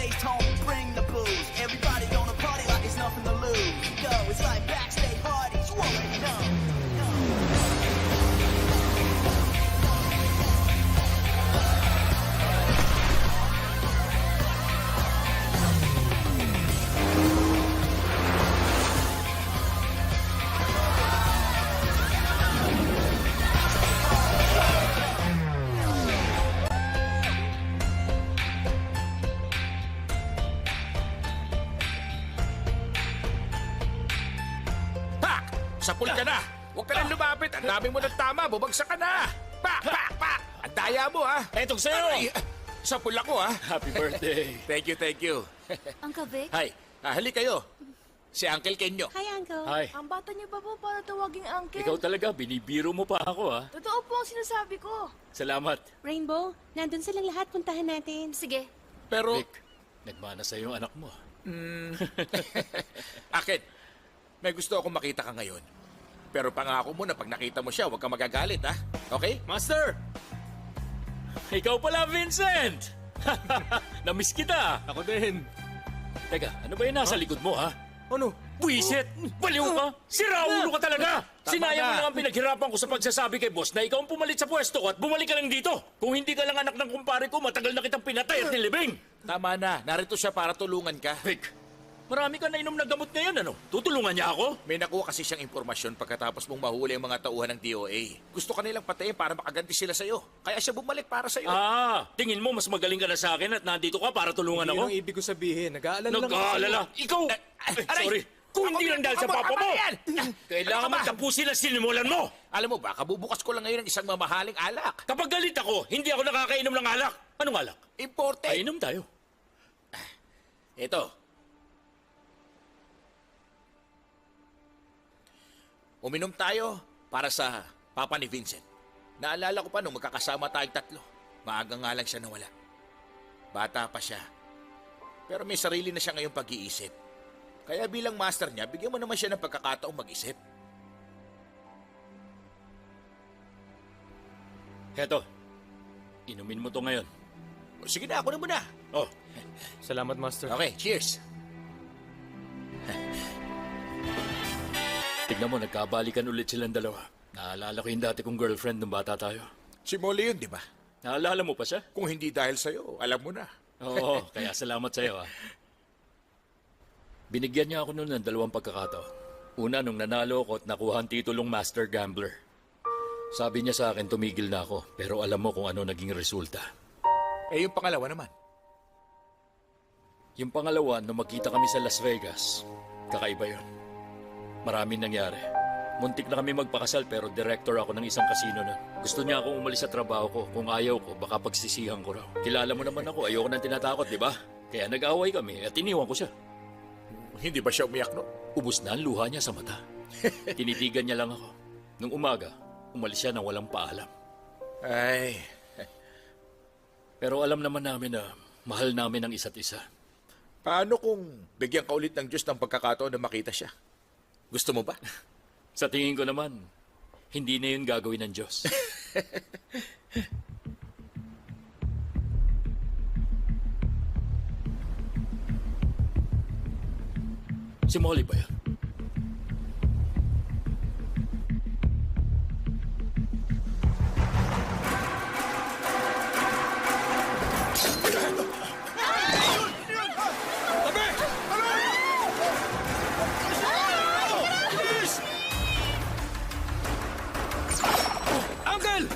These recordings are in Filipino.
bass tone, bring the booze. Everybody gonna party like it's nothing to lose. Yo, it's like backstage parties, you already know. Pak! Sapul ka na! Huwag ka nang lumapit. Ang dami mo ng tama. Bubagsak ka na. Pak! Pak! Pak! Ang daya mo, ha? Etong sa'yo! Ay, sapul ako, ha? Happy birthday! Thank you, thank you. Uncle Vic? Hi. Hali kayo. Si Uncle Kenyo. Hi, Uncle. Hi, Ang bata niyo pa po para tawaging uncle. ikaw talaga, binibiro mo pa ako ha. Totoo po ang sinasabi ko. Salamat. Rainbow, nandun silang lahat. Puntahan natin. Sige. Pero, Vic, nagmana sa'yo yung anak mo. Akin, may gusto akong makita ka ngayon. Pero pangako mo na pag nakita mo siya, huwag kang magagalit, ha? Okay? Master! Ikaw pala, Vincent! Namiss kita! Ako din. Teka, ano ba yung nasa likod mo ha? Ano? Buisit! Baliw ka! Sira ulo ka talaga! Sinayang mo na. lang ang pinaghirapan ko sa pagsasabi kay boss na ikaw ang pumalit sa pwesto ko at bumalik ka lang dito. Kung hindi ka lang anak ng kumpare ko, matagal na kitang pinatay at nilibing. Tama na. Narito siya para tulungan ka. Vic, marami ka na inom na gamot ngayon, ano? Tutulungan niya ako? May nakuha kasi siyang impormasyon pagkatapos mong mahuli ang mga tauhan ng DOA. Gusto ka nilang patayin para makaganti sila sa'yo. Kaya siya bumalik para sa'yo. Tingin mo mas magaling ka na sa akin at nandito ka para tulungan Yun ako? ang ibig ko sabihin. Nag-aalala lang ako Nag-aalala? Ikaw! aray! Sorry. Kung hindi lang dahil sa papa mo, kailangan Ano ka ba? magtapusin ang sinimulan mo. Alam mo ba, kabubukas ko lang ngayon ng isang mamahaling alak. Kapag galit ako, hindi ako nakakainom ng alak. Anong alak? Importe. Ay, inom tayo. Ito. Uminom tayo para sa papa ni Vincent. Naalala ko pa nung magkakasama tayong tatlo. Maaga nga lang siya nawala. Bata pa siya. Pero may sarili na siya ngayong pag-iisip. Kaya bilang master niya, bigyan mo naman siya ng pagkakataong mag-isip. Heto, inumin mo to ngayon. O, sige na, ako na muna. Oh, Salamat, Master. Okay, cheers. tignan mo, nagkabalikan ulit silang dalawa. Naalala ko yung dati kong girlfriend nung bata tayo. Si Molly yun, di ba? Naalala mo pa siya? Kung hindi dahil sa'yo, alam mo na. Oo, kaya salamat sa'yo ah. Binigyan niya ako noon ng 2 pagkakataon. Una, nung nanalo ako at nakuha ang titulong Master Gambler. Sabi niya sa akin, tumigil na ako. Pero alam mo kung ano naging resulta. Eh, yung pangalawa naman. Yung pangalawa, nung magkita kami sa Las Vegas, kakaiba yun. Maraming nangyari. Muntik na kami magpakasal pero director ako ng isang casino nun. Gusto niya akong umalis sa trabaho ko. Kung ayaw ko, baka pagsisihan ko raw. Kilala mo naman ako, ayoko nang tinatakot, di ba? Kaya nag-away kami at iniwan ko siya. Hindi ba siya umiyak, no? Ubus na ang luha niya sa mata. Tinitigan niya lang ako. Nung umaga, umalis siya nang walang paalam. Ay, Pero alam naman namin na mahal namin ang isa't isa. paano kung bigyan ka ulit ng Diyos ng pagkakataon na makita siya? Gusto mo ba? Sa tingin ko naman, hindi na yun gagawin ng Diyos. Si Molly ba yan? Uncle!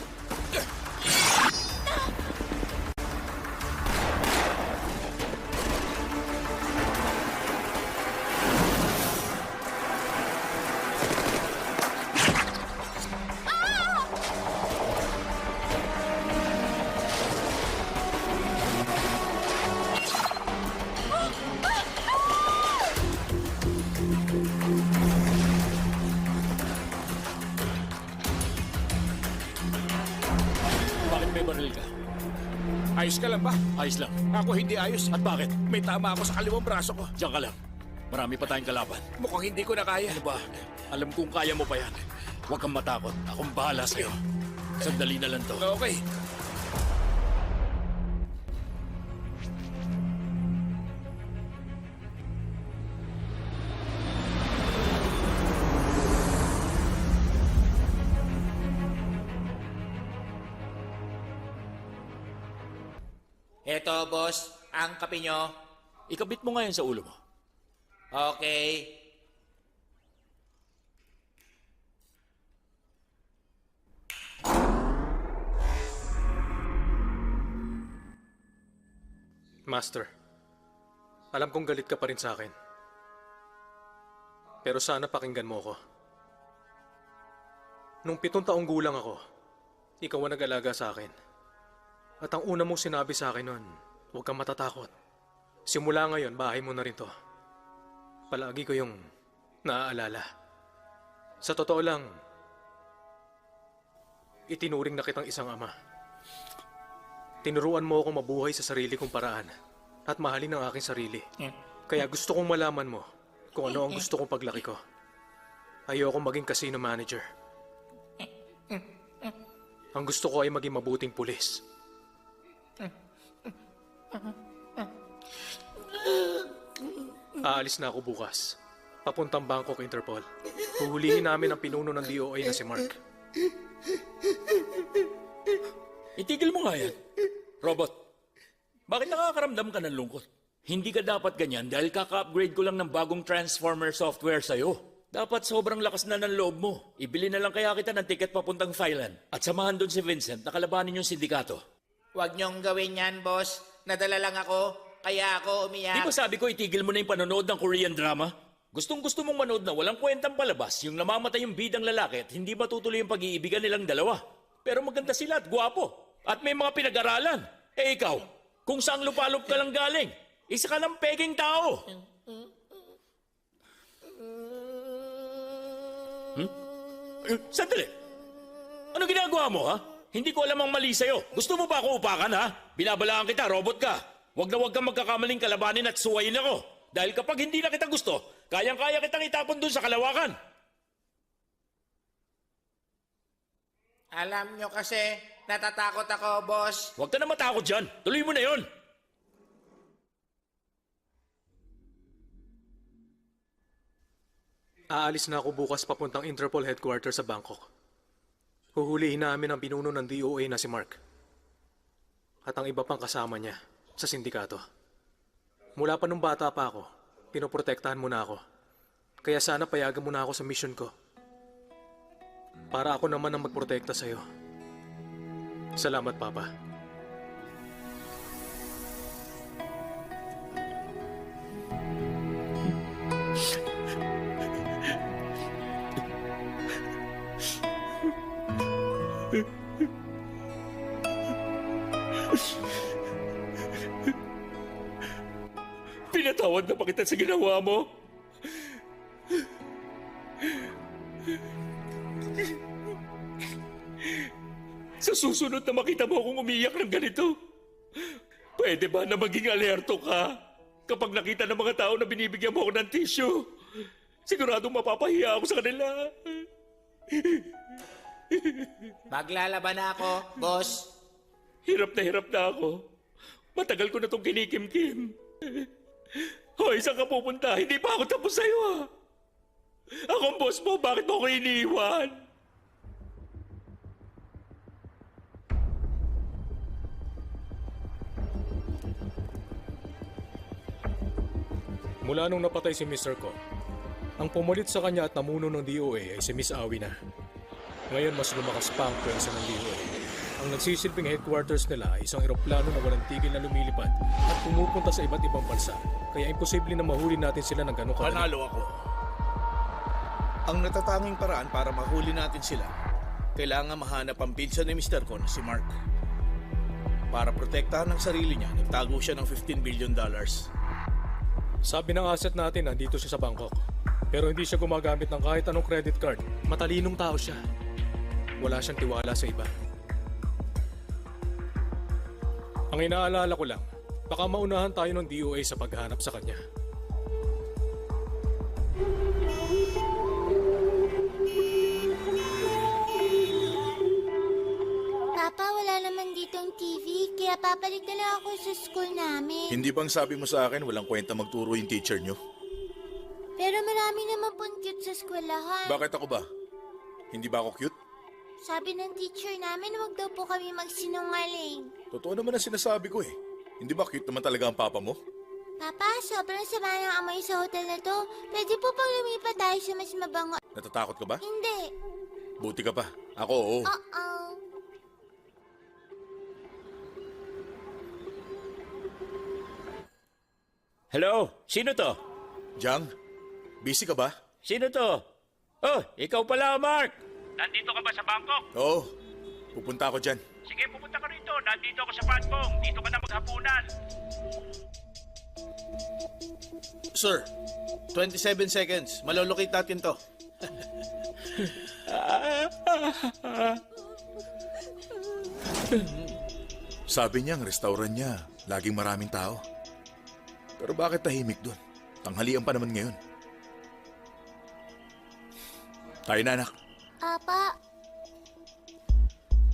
Bakit may baril ka? Ayos ka lang ba? Ayos lang. Ako hindi ayos. At bakit? May tama ako sa kaliwang braso ko. Diyan ka lang. Marami pa tayong kalaban. Mukhang hindi ko na kaya. Ano ba? Alam kong kaya mo pa yan. Huwag kang matakot. Akong bahala sa'yo. Sandali na lang to. Okay. Eto, boss, ang kape nyo. Ikabit mo nga yan sa ulo mo. Okay. Master, alam kong galit ka pa rin sa akin. Pero sana pakinggan mo ko. Nung 7 taong gulang ako, ikaw ang nag-alaga sa akin. At ang una mong sinabi sa akin nun, huwag kang matatakot. Simula ngayon, bahay mo na rin to. Palagi ko yung naaalala. Sa totoo lang, itinuring na kitang isang ama. Tinuruan mo ako mabuhay sa sarili kong paraan at mahalin ang aking sarili. Kaya gusto kong malaman mo kung ano ang gusto kong paglaki ko. Ayoko maging casino manager. Ang gusto ko ay maging mabuting pulis. Aalis na ako bukas. Papuntang Bangkok Interpol. Huhulihin namin ang pinuno ng DOA na si Mark. Itigil mo nga yan. Robot, bakit nakakaramdam ka ng lungkot? Hindi ka dapat ganyan dahil kaka-upgrade ko lang ng bagong transformer software sa'yo. Dapat sobrang lakas na ng loob mo. Ibili na lang kaya kita ng ticket papuntang Thailand. At samahan doon si Vincent na kalabanin yung sindikato. Huwag nyong gawin yan, boss. Nadala lang ako, kaya ako umiyak. Di ba sabi ko itigil mo na yung panonood ng Korean drama? Gustong-gusto mong manood na walang kwentang palabas yung namamatay yung bidang lalaki at hindi matutuloy yung pag-iibigan nilang dalawa. Pero maganda sila at gwapo. At may mga pinag-aralan. Eh ikaw, kung saang lupalop ka lang galing, isa ka ng peking tao. Sandali. Ano ginagawa mo, ha? Hindi ko alam ang mali sa'yo. Gusto mo ba ako upakan, ha? Binabalaan kita, robot ka. Huwag na huwag kang magkakamaling kalabanin at suwayin ako. Dahil kapag hindi na kita gusto, kayang-kaya kitang itapon dun sa kalawakan. Alam nyo kasi, natatakot ako, boss. Huwag ka na matakot dyan. Tuloy mo na yon. Aalis na ako bukas papuntang Interpol headquarters sa Bangkok. Huhulihin namin ang pinuno ng DOA na si Mark. At ang iba pang kasama niya sa sindikato. Mula pa nung bata pa ako, pinoprotektahan mo na ako. Kaya sana payagan mo na ako sa mission ko. Para ako naman ang magprotekta sa'yo. Salamat, Papa. Pinatawad na pa kita sa ginawa mo. Sa susunod na makita mo akong umiyak ng ganito, pwede ba na maging alerto ka kapag nakita ng mga tao na binibigyan mo ako ng tissue? Siguradong mapapahiya ako sa kanila. Maglalaban na ako, boss. Hirap na ako. Matagal ko na itong kinikim-kim. Hoy, saan ka pupunta? Hindi pa ako tapos sa'yo, ha? Akong boss mo, bakit mo ako iniiwan? Mula nung napatay si Mr. Ko, ang pumulit sa kanya at namuno ng DOA ay si Miss Awi na. Ngayon mas lumakas pa ang pwersa ng DOA. Ang nagsisilbing headquarters nila ay isang eroplano na walang tigil na lumilipad at pumupunta sa iba't ibang bansa. Kaya imposible na mahuli natin sila ng ganong kadali. Panalo ako. Ang natatanging paraan para mahuli natin sila, kailangan mahanap ang pinsan ni Mr. Ko na si Mark. Para protektahan ang sarili niya, nagtago siya ng $15 billion. Sabi ng asset natin nandito siya sa Bangkok. Pero hindi siya gumagamit ng kahit anong credit card. Matalinong tao siya. Wala siyang tiwala sa iba. Ang inaalala ko lang, baka maunahan tayo ng DOA sa paghanap sa kanya. Papa, wala naman ditong TV, kaya papalik na lang ako sa school namin. Hindi bang sabi mo sa akin walang kwenta magturo yung teacher nyo? Pero marami naman pong cute sa eskwelahan. Bakit ako ba? Hindi ba ako cute? Sabi ng teacher namin, wag daw po kami magsinungaling. Totoo naman ang sinasabi ko eh. Hindi ba cute naman talaga ang papa mo? Papa, sobrang sama ng amoy sa hotel na to. Pwede po bang lumipat tayo sa mas mabango? Natatakot ka ba? Hindi. Buti ka pa. Ako, oo. Oo. Hello? Sino to? Jang, busy ka ba? Sino to? Oh, ikaw pala, Mark! Nandito ka ba sa Bangkok? Oo. Pupunta ako dyan. Sige, pupunta ka rito. Nandito ako sa Patpong. Dito ka na maghapunan. Sir, 27 seconds. Malolocate natin to. Sabi niya ang restaurant niya, laging maraming tao. Pero bakit tahimik doon? Tanghalian pa naman ngayon. Tayo na, anak. Apa,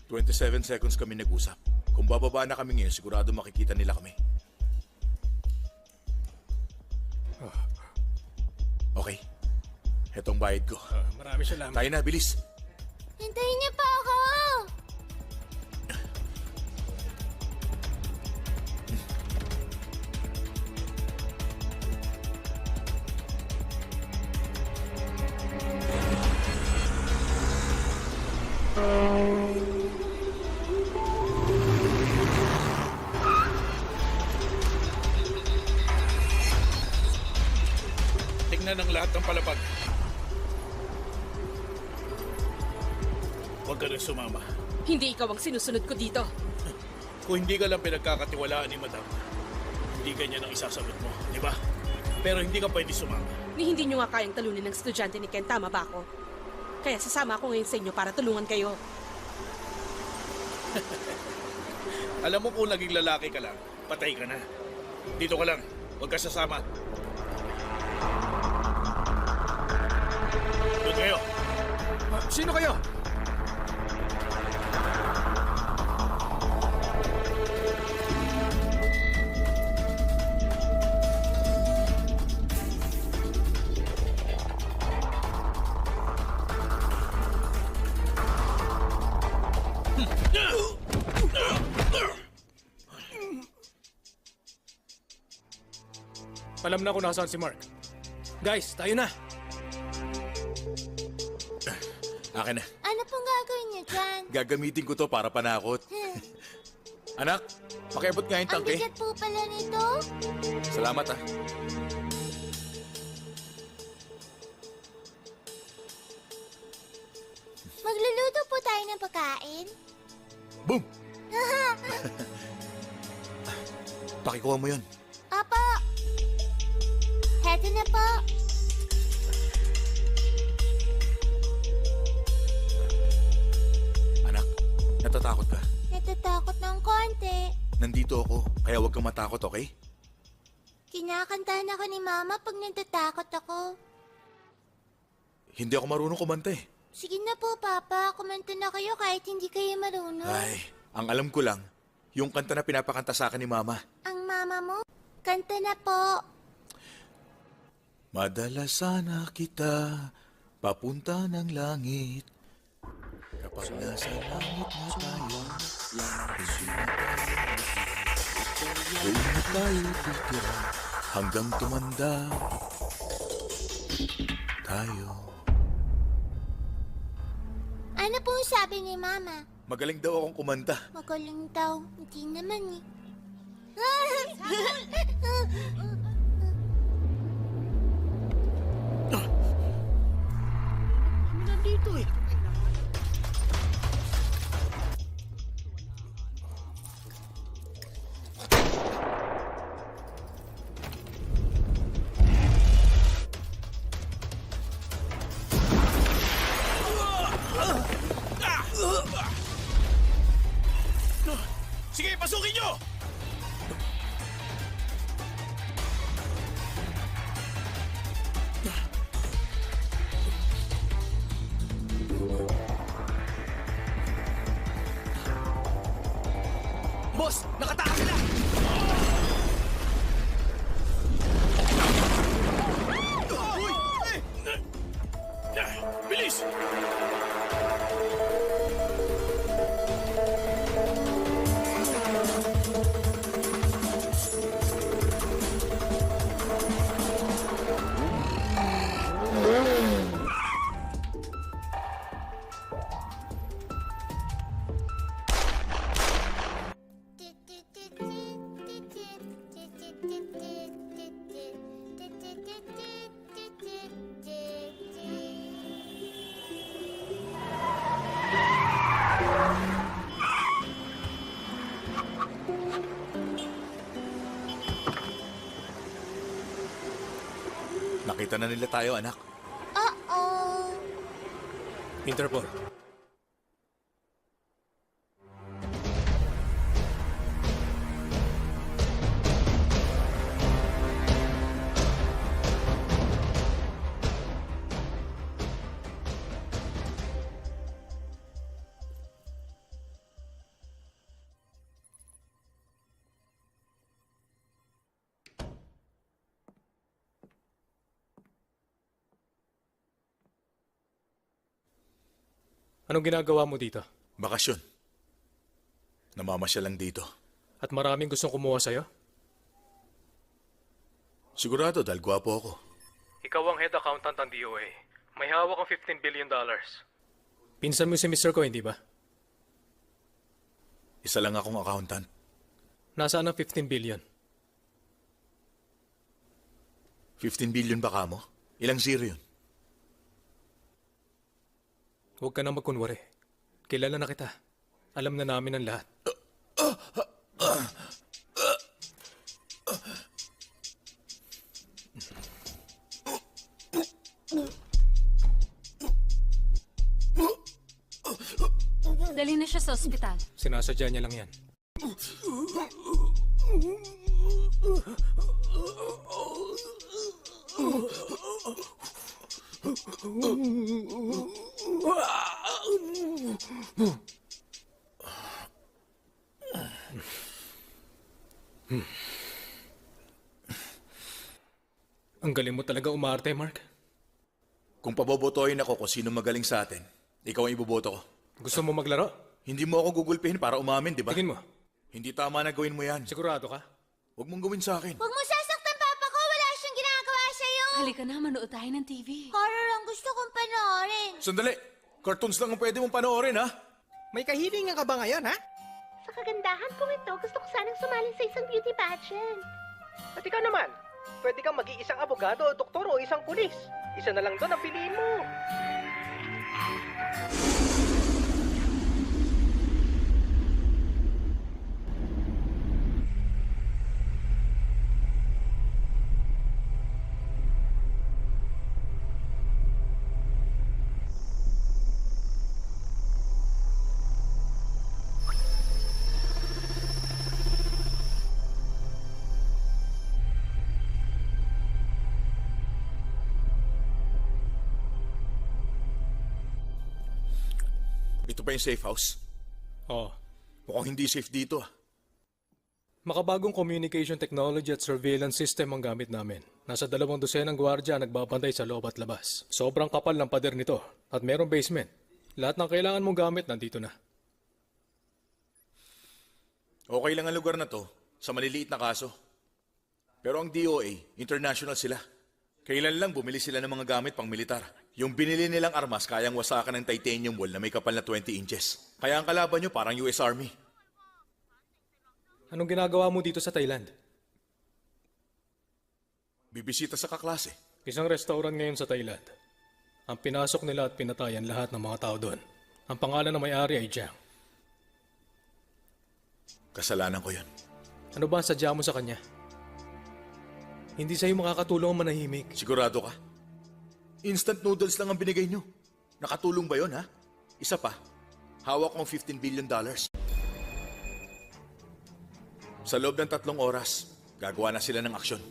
27 seconds kami nag-usap. Kung bababa na kami ngayon, sigurado makikita nila kami. Okay. Hetong bayad ko. Marami salamat. Tayo na, bilis. hintayin niyo pa ako! Tingnan ang lahat ng palapag. Huwag ka rin sumama. Hindi ikaw ang sinusunod ko dito. Kung hindi ka lang pinagkakatiwalaan ni Madam, hindi ganyan ang isasagot mo, di ba? Pero hindi ka pwede sumama. Ni hindi nyo nga kayang talunin ng estudyante ni Ken, tama ba ako? Kaya sasama ako ngayon sa inyo para tulungan kayo. Alam mo kung naging lalaki ka lang, patay ka na. Dito ka lang, huwag ka sasama. Doon kayo. Sino kayo? Alam na kung nasaan si Mark. Guys, tayo na. Akin na. Ano pong gagawin niyo dyan? Gagamitin ko to para panakot. Anak, pakiabot nga yung Ang tangke. bigat po pala nito. Salamat, ah. Magluluto po tayo ng pagkain. Boom! Pakikuha mo yun. Apo! Heto na po. Anak, natatakot ka. Natatakot ng konti. Nandito ako, kaya huwag kang matakot, okay? Kinakantahan ako ni Mama pag natatakot ako. Hindi ako marunong kumanta eh. Sige na po, Papa. Kumanta na kayo kahit hindi kayo marunong. Ay, ang alam ko lang, yung kanta na pinapakanta sa akin ni Mama. Ang mama mo? Kanta na po. Madala sana kita, papunta ng langit. Kapag nasa langit na tayo, doon na tayo titira hanggang tumanda tayo. Ano po sabi ni Mama? Magaling daw akong kumanta. Magaling daw. Hindi naman eh. Nandito eh. Sige, pasukin nyo! Boss, nakatakas sila! Bilis! Nakita na nila tayo, anak. Uh-oh. Interpol. Anong ginagawa mo dito? Bakasyon. Namamasya lang dito. At maraming gustong kumuha sa'yo? Sigurado dahil gwapo ako. Ikaw ang head accountant ng DOA. May hawak ang $15 billion. Pinsan mo si Mr. Ko, hindi ba? Isa lang akong accountant. Nasaan ang 15 billion? 15 billion ba ka mo? Ilang zero yun? Huwag ka na magkunwari. Kilala na kita. Alam na namin ang lahat. Dali na siya sa ospital. Sinasadya niya lang yan. Ang galing mo talaga umarte, Mark. Kung pabobotohin ako kung sino magaling sa atin, ikaw ang iboboto ko. Gusto mo maglaro? Hindi mo ako gugulpihin para umamin, di ba? Tingin mo. Hindi tama na gawin mo yan. Sigurado ka? Huwag mong gawin sa akin. Huwag mo sasaktan papa ko. Wala siyang ginagawa sa'yo. Halika na, manood tayo ng TV. Horror ang gusto kong panoorin. Sandali! Cartoons lang ang pwede mong panoorin, ha? May kahilingan ka ba ngayon, ha? Sa kagandahan kong ito, gusto ko sanang sumali sa isang beauty pageant. At ikaw naman, pwede kang maging isang abogado, doktor o isang pulis. Isa na lang doon ang piliin mo. Ito pa yung safe house? Oo. Mukhang hindi safe dito, ah. Makabagong communication technology at surveillance system ang gamit namin. Nasa 200 gwardiya ang nagbabantay sa loob at labas. Sobrang kapal ng pader nito at merong basement. Lahat ng kailangan mong gamit nandito na. Okay lang ang lugar na to sa maliliit na kaso. Pero ang DOA, international sila. Kailan lang bumili sila ng mga gamit pang militar. Yung binili nilang armas kayang wasakan ng titanium wall na may kapal na 20 inches. Kaya ang kalaban nyo parang US Army. Anong ginagawa mo dito sa Thailand? Bibisita sa kaklase. Isang restaurant ngayon sa Thailand. Ang pinasok nila at pinatayan lahat ng mga tao doon. Ang pangalan ng may-ari ay Jiang. Kasalanan ko yun. Ano ba ang sadya mo sa kanya? Hindi sa'yo makakatulong ang manahimik. Sigurado ka? Instant noodles lang ang binigay nyo. Nakatulong ba yun, ha? Isa pa, hawak kong $15 billion. Sa loob ng 3 oras, gagawa na sila ng aksyon.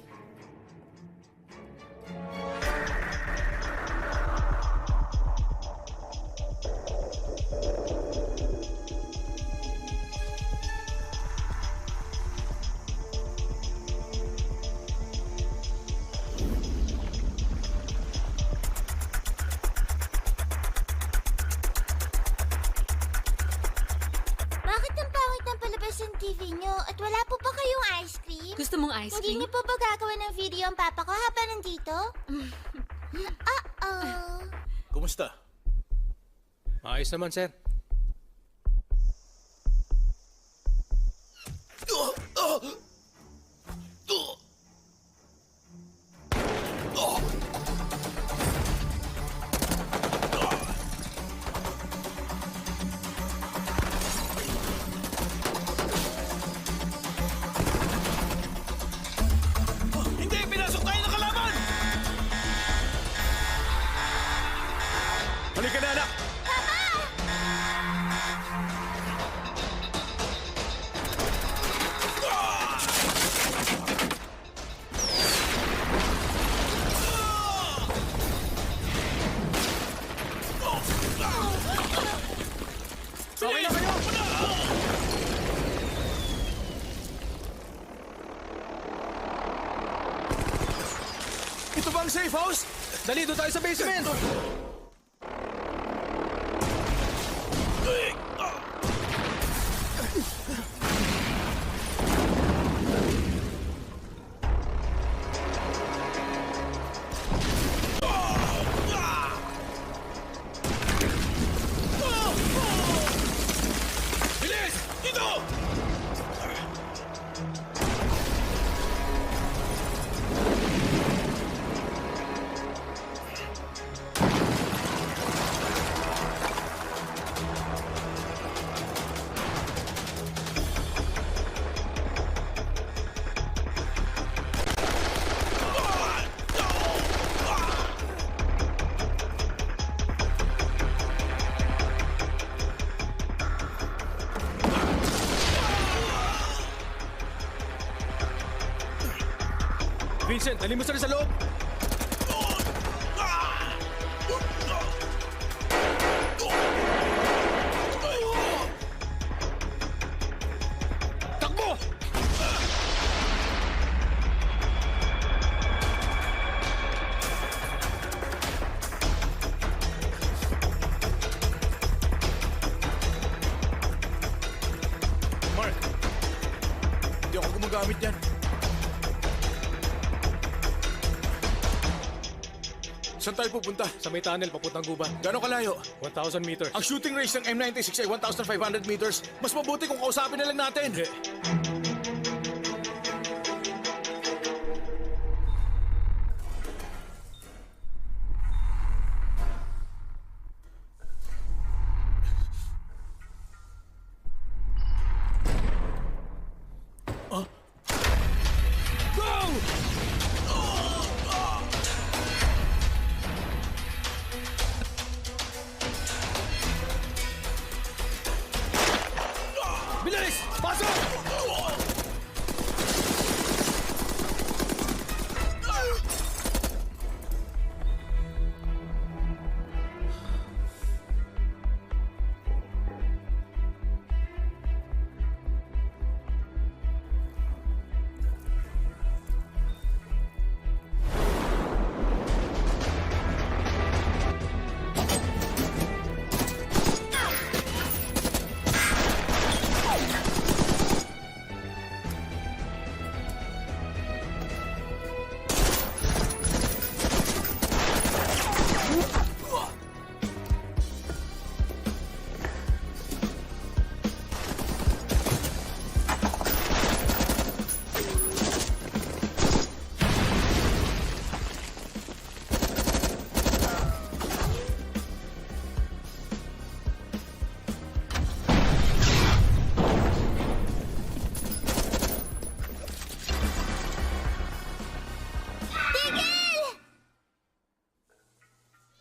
Bakit ang pangit ng palabas ng TV nyo? At wala po ba kayong ice cream? Gusto mong ice Hindi cream? niyo po ba gagawa ng video ang papa ko habang nandito? Uh-oh. Kumusta? Maayos naman, sir. Hindi! Pinasok tayo ng kalaban! safe house? Dali, doon tayo sa basement! Bilis! Dito! Vincent, dali mo sa rin sa loob! Takbo! Mark, hindi ako gumagamit yan. Saan tayo pupunta? Sa may tunnel, papuntang gubat. Gano'ng kalayo? 1,000 meters. Ang shooting range ng M96 ay 1,500 meters. Mas mabuti kung kausapin na lang natin. Bilis! Pasok!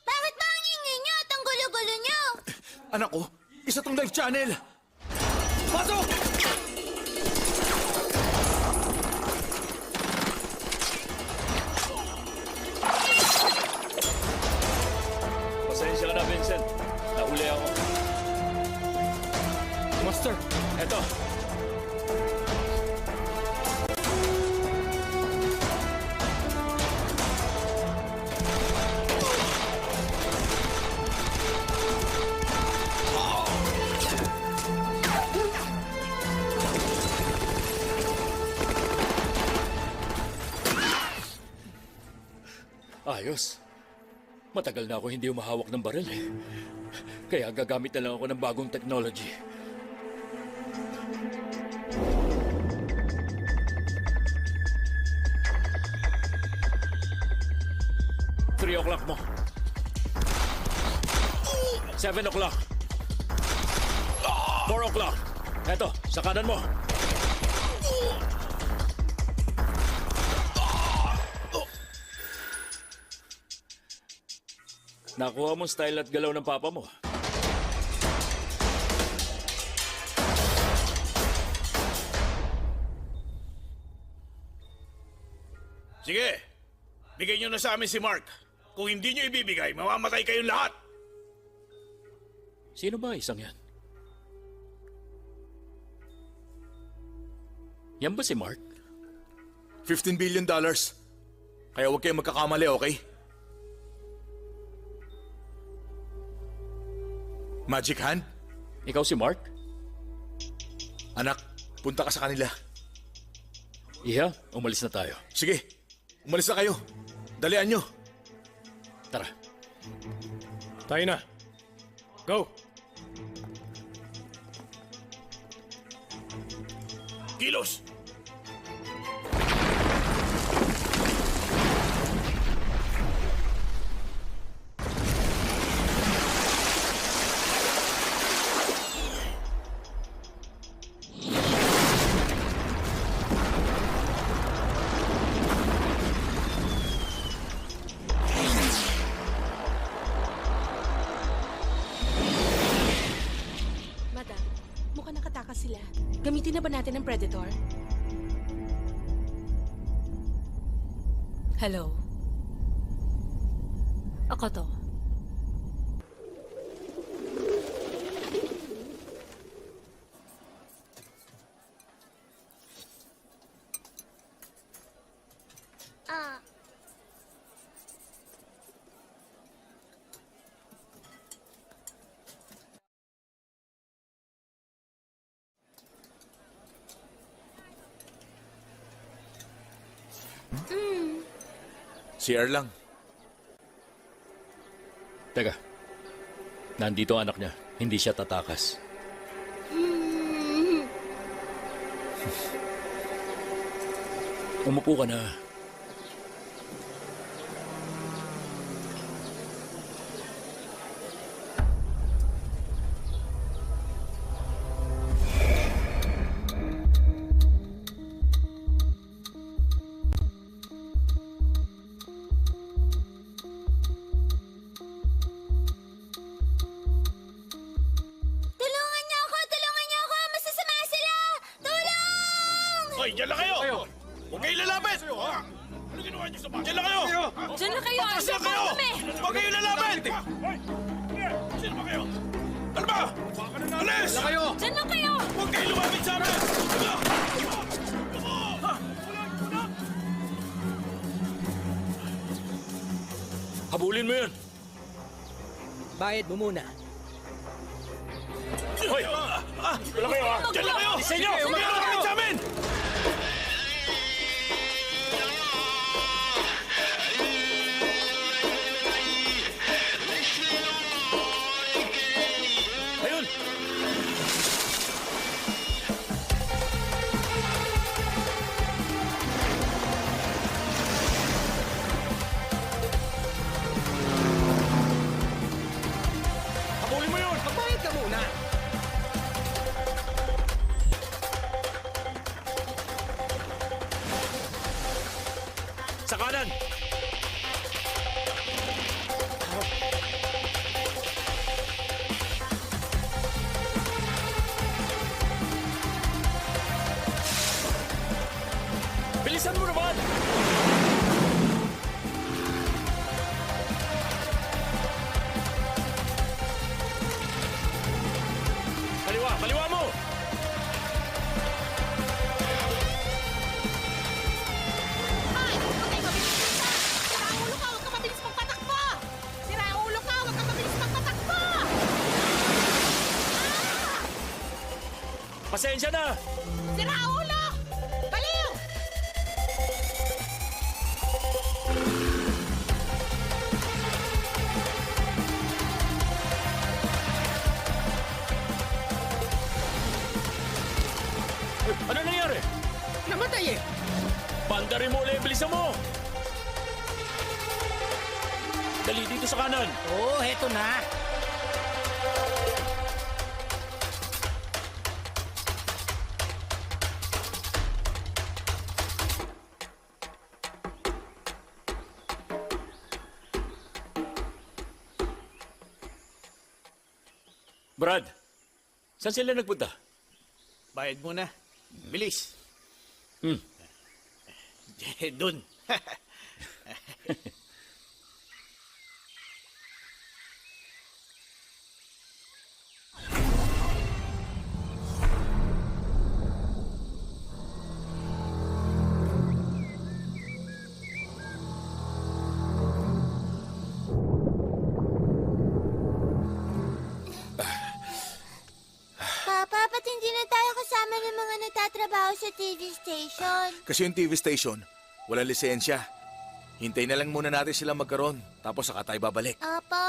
Bakit ba ang ingay niyo at ang gulo-gulo niyo? Anak ko, isa tong live channel. Pasok! Pasensya ka na, Vincent. Nahuli ako. Master, Eto, ayos. Matagal na ako hindi umahawak ng baril eh. Kaya gagamit na lang ako ng bagong technology. Three o'clock mo. 7 o'clock. 4 o'clock. Eto, sa kanan mo. Nakuha mo style at galaw ng papa mo. Sige, bigay nyo na sa amin si Mark. Kung hindi nyo ibibigay, mamamatay kayong lahat. Sino ba isang yan? Yan ba si Mark? $15 billion. Kaya huwag kayong magkakamali, okay? Magic Hand? Ikaw si Mark? Anak, punta ka sa kanila. Iha, umalis na tayo. Sige, umalis na kayo. Dalian nyo. Tara. Tayo na. Go! Kilos! Madam, mukhang nakatakas sila. Gamitin na ba natin ang Predator? Hello? Ako to. Ah, CR lang. Teka. Nandito ang anak niya. Hindi siya tatakas. Umupo ka na. tulungan niyo ako! Tulungan niyo ako! Masasama sila! Tulong! Hoy, dyan lang kayo! Huwag kayo lalapit! Ano ginawa niyo sa bahay? Dyan lang kayo! Diyan na kayo! Patras lang Andyan kayo! kami! Huwag kayo lalapit! Sino ba kayo? Ano ba? Alis! Diyan lang kayo! Huwag kayo lumapit sa amin! Habulin mo yun! Bayad mo muna. Hoy! Wala kayo ha! Dyan lang kayo! Isa nyo! Huwag kayo lumapit sa amin! Ayun! Habulin mo yun! Magbayad ka muna. Sa kanan! Bilisan mo naman! Kaliwa! Kaliwa mo! Ay! Huwag kayo mabilis! Siraulo ka! Huwag ka mabilis magpatakbo! Siraulo ka! Huwag ka mabilis magpatakbo! Pasensya na! Siraulo! Baliw! Ano nangyari? Namatay eh. Pandarin mo ulit! Bilisan mo! Dali dito sa kanan! Oo, heto na. Brad, saan sila nagpunta? Bayad mo na. Bilis. Hmm. Dun. nagtatrabaho sa TV station? Kasi yung TV station, walang lisensya. Hintayin na lang muna natin sila magkaroon, tapos saka tayo babalik. Opo.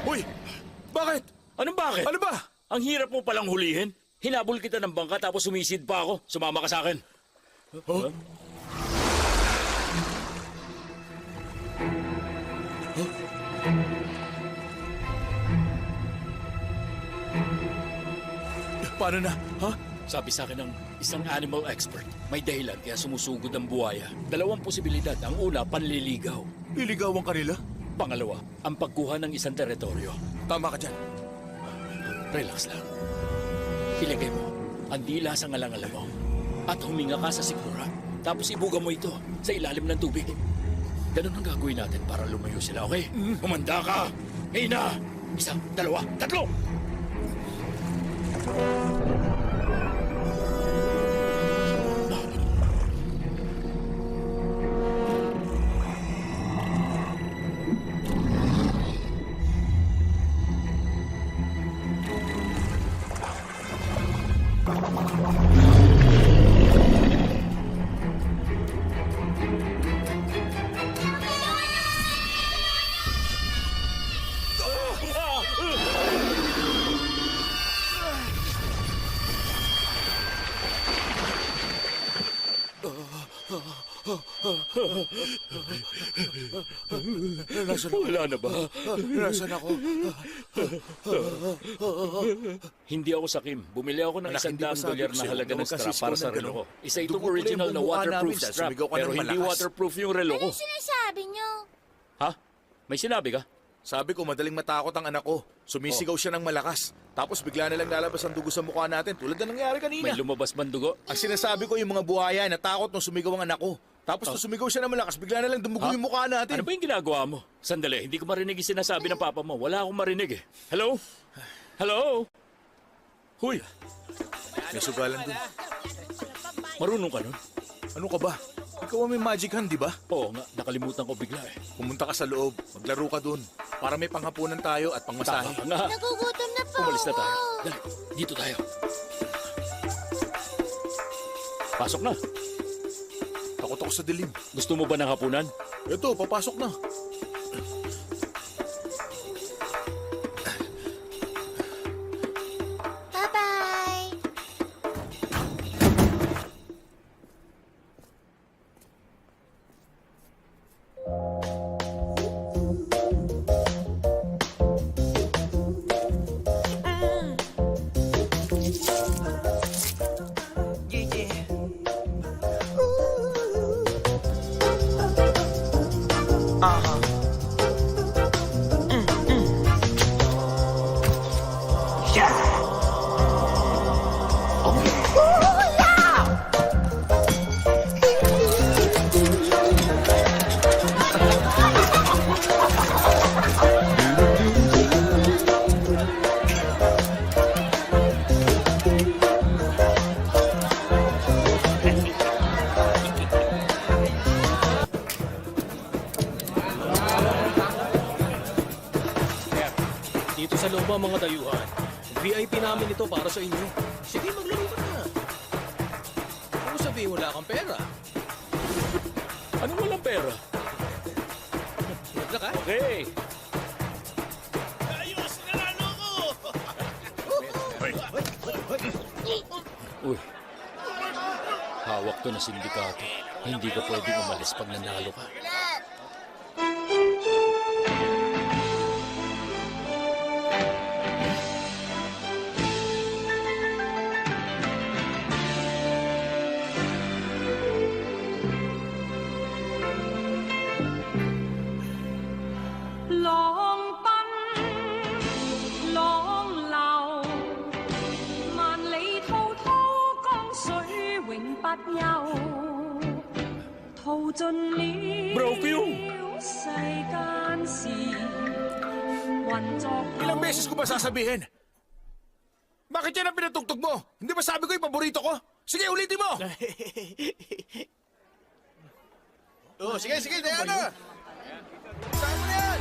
Uy! Bakit? Anong bakit? Ano ba? Ang hirap mo palang hulihin. Hinabol kita ng bangka tapos sumisid pa ako. Sumama ka sa akin. Huh? Paano na? Ha? Sabi sa akin ng isang animal expert, may dahilan kaya sumusugod ang buhaya. Dalawang posibilidad. Ang una, panliligaw. Liligawan ka nila? Pangalawa, ang pagkuha ng isang teritoryo. Tama ka dyan. Relax lang. Ilagay mo ang dila sa ngalangalan mo at huminga ka sa sikmura. Tapos ibuga mo ito sa ilalim ng tubig. Ganun ang gagawin natin para lumayo sila, okay? Humanda ka! Ngayon na! Isa, dalawa, tatlo! Wala na ba? Nasaan ako? Hindi ako sakim. Bumili ako ng Anak, $100 hindi ba sabi ko na sa'yo, halaga ng huwag kang strap para sisigaw sa ng relo ko. gano'n. Isa itong Dugo pala original yung na mukha waterproof namin dahil strap. sumigaw ka ng Pero hindi malakas. waterproof yung relo ko. Ano sinasabi niyo? Ha? May sinabi ka? Sabi ko, madaling matakot ang anak ko. Sumisigaw siya ng malakas. Tapos bigla na lang lalabas ang dugo sa mukha natin tulad na nangyari kanina. May lumabas man dugo? Ang sinasabi ko, yung mga buhaya, natakot nung sumigaw ang anak ko. Tapos nung sumigaw siya ng malakas, bigla na lang dumugo yung mukha natin. Ano ba yung ginagawa mo? Sandali, hindi ko marinig yung sinasabi ng papa mo. Wala akong marinig eh. Hello? Hello? Huy, May sugalan dun. marunong ka nun? Ano ka ba? Ikaw ang may magic hand, di ba? Oo nga, nakalimutan ko bigla eh. Pumunta ka sa loob, maglaro ka dun. Para may panghapunan tayo at pangmasahe. Tama ka nga. Nagugutom na po Umalis na ako. tayo. Dali, dito tayo. Pasok na. Takot ako sa dilim. Gusto mo ba ng hapunan? Ito, papasok na. Bye-bye. Yeah, yeah. Uh-huh. Yeah. Dito sa loob ang mga dayuhan. VIP namin ito para sa inyo. Sige, maglaro ka na. Ano sabihin, wala kang pera? Anong walang pera? Wala ka? Okay. Uy. Hawak to na sindikato. Hindi ka pwedeng umalis pag nanalo ka. Broke you! Ilang beses ko ba sasabihin? Bakit yan ang pinatugtog mo? Hindi ba sabi ko yung paborito ko? Sige, ulitin mo! Oh, sige, Diana! Saan mo na yan?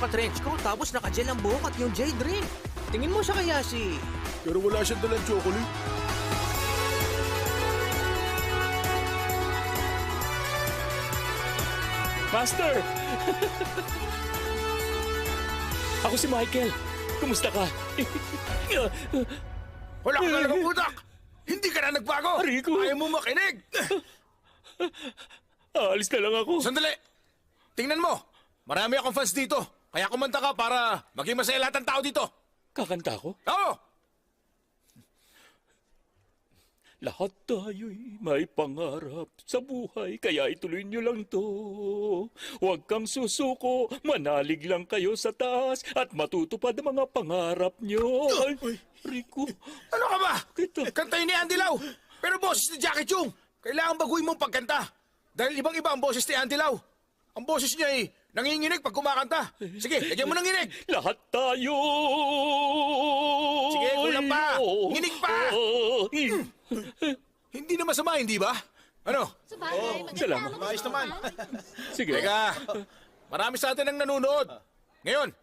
naka-trench coat tapos naka-gel ang buhok at yung jade ring. Tingin mo siya kaya si... Pero wala siyang dalang chocolate. Master! Ako si Michael. Kumusta ka? Wala ka talagang utak! Hindi ka na nagbago! Rico! Ayaw mo makinig! Aalis na lang ako. Sandali! Tingnan mo! Marami akong fans dito. Kaya kumanta ka para maging masaya lahat ng tao dito. Kakanta ko? Oo! Lahat tayo'y may pangarap sa buhay, kaya ituloy nyo lang to. Huwag kang susuko, manalig lang kayo sa taas at matutupad ang mga pangarap nyo. Ay, Rico. Ano ka ba? Kita. Kantayin ni Andy Lau. Pero boses ni Jackie Chung. Kailangan baguhin mong pagkanta. Dahil ibang-iba ang boses ni Andy Lau. Ang boses niya ay nanginginig pag kumakanta. Sige, lagyan mo ng nginig. Lahat tayo. Sige, kulang pa. Nginig pa. Hindi na masama, hindi ba? Ano? Salamat. Maayos naman. Sige. Teka, marami sa atin ang nanonood. Ngayon,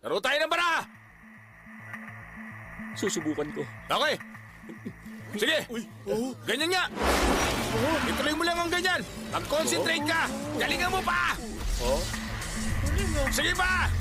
laro tayo ng bara. Susubukan ko. Okay. Sige. Ganyan nga. Ituloy mo lang ang ganyan. Mag-concentrate ka. Galingan mo pa. Sige pa.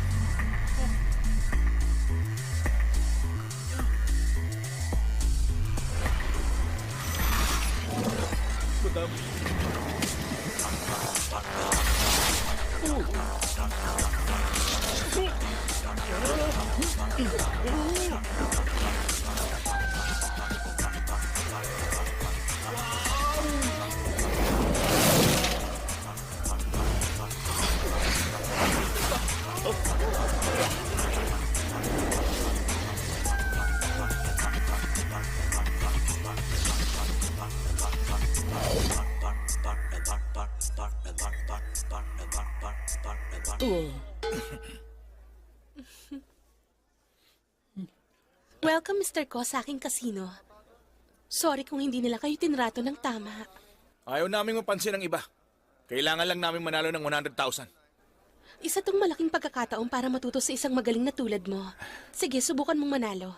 Welcome, Mr. Ko, sa aking kasino. Sorry kung hindi nila kayo tinrato ng tama. Ayaw naming mapansin ang iba. Kailangan lang namin manalo ng 100,000. Isa tong malaking pagkakataon para matuto sa isang magaling na tulad mo. Sige, subukan mong manalo.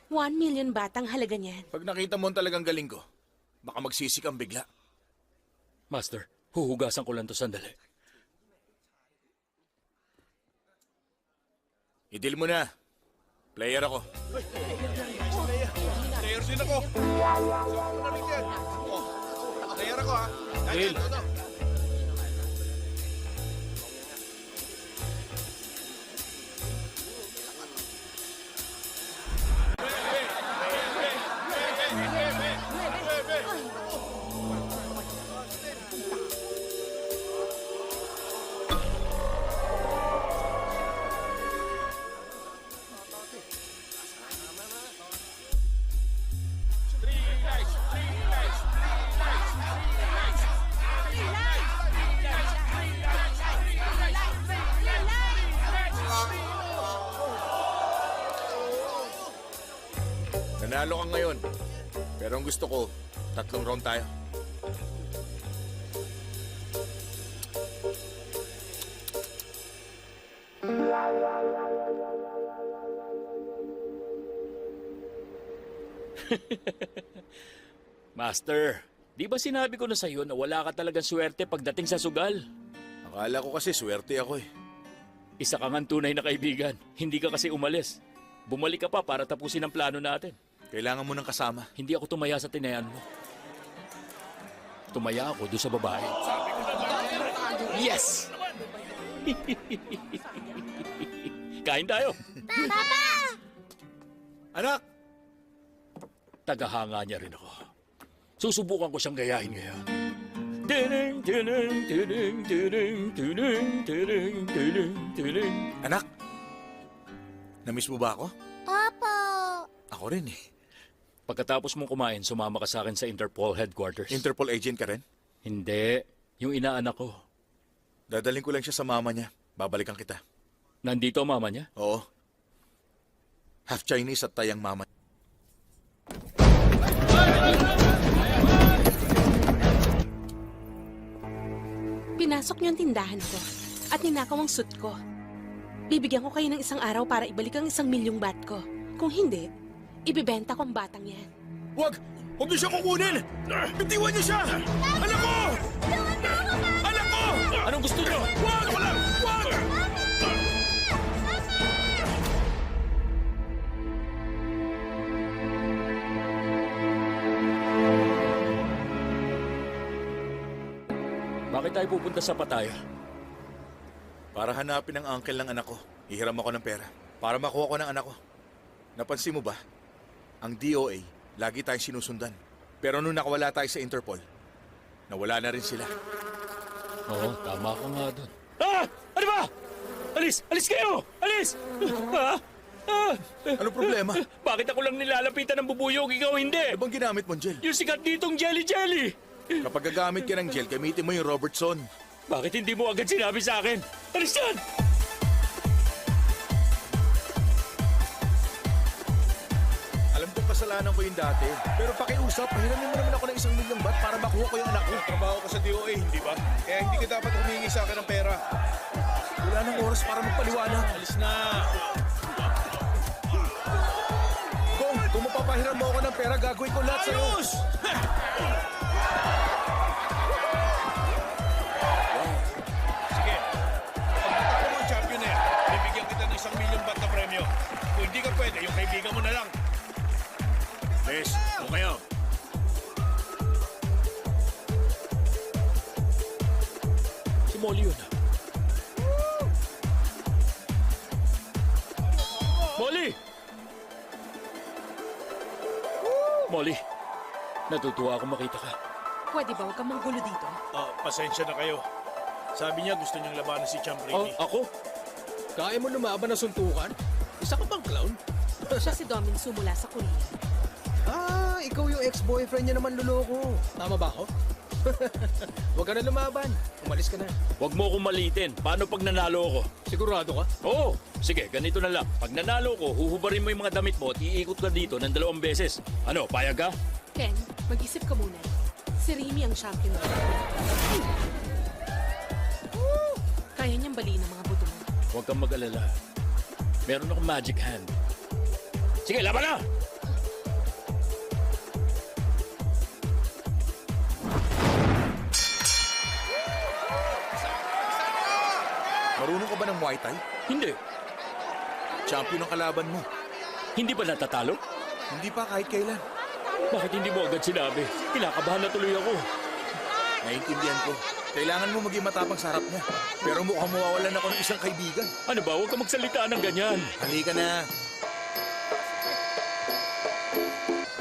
1 million batang halaga niyan. Pag nakita mo ang talagang galing ko, baka magsisi kang bigla. Master, huhugasan ko lang to sandali. I-deal mo na. Player ako. Player din ako. Player ako ha. Deal. Nanalo ka ngayon. Pero ang gusto ko, 3 round tayo. Master, di ba sinabi ko na sa'yo na wala ka talagang swerte pagdating sa sugal? Akala ko kasi swerte ako eh. Isa ka ngang tunay na kaibigan. Hindi ka kasi umalis. Bumalik ka pa para tapusin ang plano natin. Kailangan mo ng kasama. Hindi ako tumaya sa tinayan mo. Tumaya ako doon sa babae. Yes! Kain tayo. Papa! Anak! Tagahanga niya rin ako. Susubukan ko siyang gayahin ngayon. Tining, tining, tining, tining, tining, tining, tining, tining. Anak! Namiss mo ba ako? Opo. Ako rin eh. Pagkatapos mong kumain, sumama ka sa akin sa Interpol headquarters. Interpol agent ka rin? Hindi. Yung inaanak ko. Dadaling ko lang siya sa mama niya. Babalikan kita. Nandito ang mama niya? Oo. Half Chinese at tayang mama. Pinasok niyo ang tindahan ko. at ninakaw ang suit ko. Bibigyan ko kayo ng isang araw para ibalik ang 1 milyong bat ko. Kung hindi, ibibenta ko ang batang yan. Huwag! Huwag niyo siya kukunin! Bitiwan niyo siya! Anak ko! Anak ko! Anong gusto niyo? Huwag! Walang! Huwag! Bakit tayo pupunta sa Pattaya? Para hanapin ang uncle ng anak ko. Hihiram ako ng pera. Para makuha ko ng anak ko. Napansin mo ba? Ang DOA, lagi tayong sinusundan. Pero nung nakawala tayo sa Interpol, nawala na rin sila. Oo, tama ka nga doon. Ah! Ano ba? Alis! Alis kayo! Alis! Ah! Ah! Ano problema? Bakit ako lang nilalapitan ng bubuyog, ikaw hindi? Ano bang ginamit mong gel? Yung sikat ditong jelly-jelly! Kapag gagamit ka ng gel, gamitin mo yung Robertson. Bakit hindi mo agad sinabi sa akin? Alis yan! Alam kong kasalanan ko yung dati. Pero pakiusap, pahiramin mo naman ako ng 1 milyong bat para makuha ko yung anak ko. Trabaho ka sa DOA, hindi ba? Kaya hindi ka dapat humingi sa akin ng pera. Wala nang oras para magpaliwanag. Alis na! Kung mapapahiram mo ako ng pera, gagawin ko lahat sa'yo. Ayos! Sige, pag natalo mo ang champion na yan, bibigyan kita ng 1 milyong bat na premyo. Kung hindi ka pwede, yung kaibigan mo na lang. Bes, o kayo. Si Molly yun. Molly! Molly, natutuwa ako makita ka. Pwede ba huwag kang manggulo dito? Pasensya na kayo. Sabi niya gusto niyang labanan si Champ Oh, Ricky. ako? Kaya mo lumaban ng suntukan? Isa ka bang clown? Siya si Dominsu mula sa Korea. Ah, ikaw yung ex-boyfriend niya naman luloko. Tama ba ako? Huwag ka na lumaban. Umalis ka na. Huwag mo akong malitin. Paano pag nanalo ako? Sigurado ka? Oo, sige, ganito na lang. Pag nanalo ko, huhubarin mo yung mga damit mo at iikot ka dito ng 2 beses. Ano, payag ka? Ken, mag-isip ka muna. Si Remy ang champion. Kaya niyang baliin ang mga buto mo. Huwag kang mag-alala. Meron akong magic hand. Sige, laban na! Marunong ka ba ng Muay Thai? Hindi. Champion ang kalaban mo. Hindi ba natatalo? Hindi pa kahit kailan. Bakit hindi mo agad sinabi? Kinakabahan na tuloy ako. Naiintindihan ko. Kailangan mo maging matapang sa harap niya. Pero mukhang mawawalan ako ng isang kaibigan. Ano ba? Huwag ka magsalita ng ganyan. Halika na.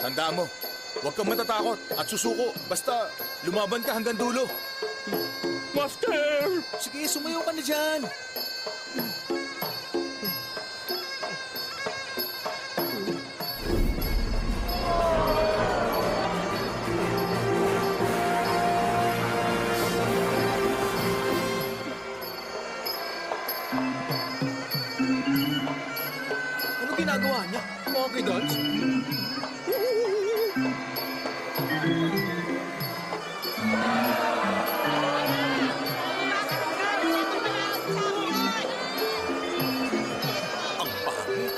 Tandaan mo, huwag kang matatakot at susuko. Basta lumaban ka hanggang dulo. Master! Sige, sumayo ka na dyan. Ano ginagawa niya? Monkey dance? Ang pangit.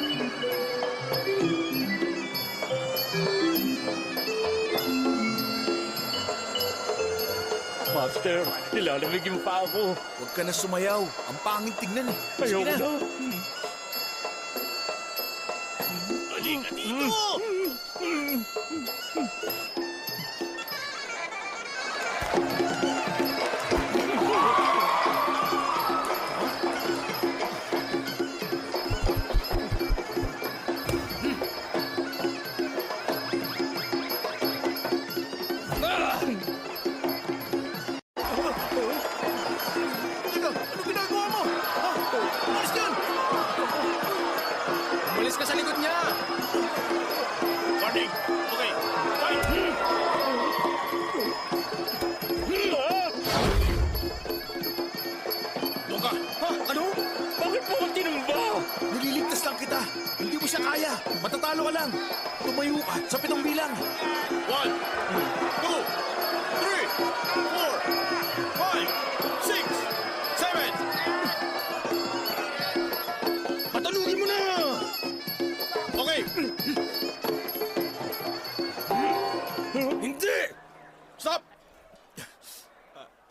Master, nilalamig yung pa ako. Huwag ka na sumayaw. Ang pangit tignan eh. Sige Ayaw na. Halika dito! Teka, ano ginagawa mo? Ha? Alis ka yan! Umalis ka sa likod niya! Warning! Okay, fight! Doon ka! Ha? Ano? Bakit mo ako tinumba? Nililigtas lang kita. Hindi mo siya kaya. Matatalo ka lang. Tumayo ka sa 7 bilang. 1, 2, 3, 4, 5, 6, 7,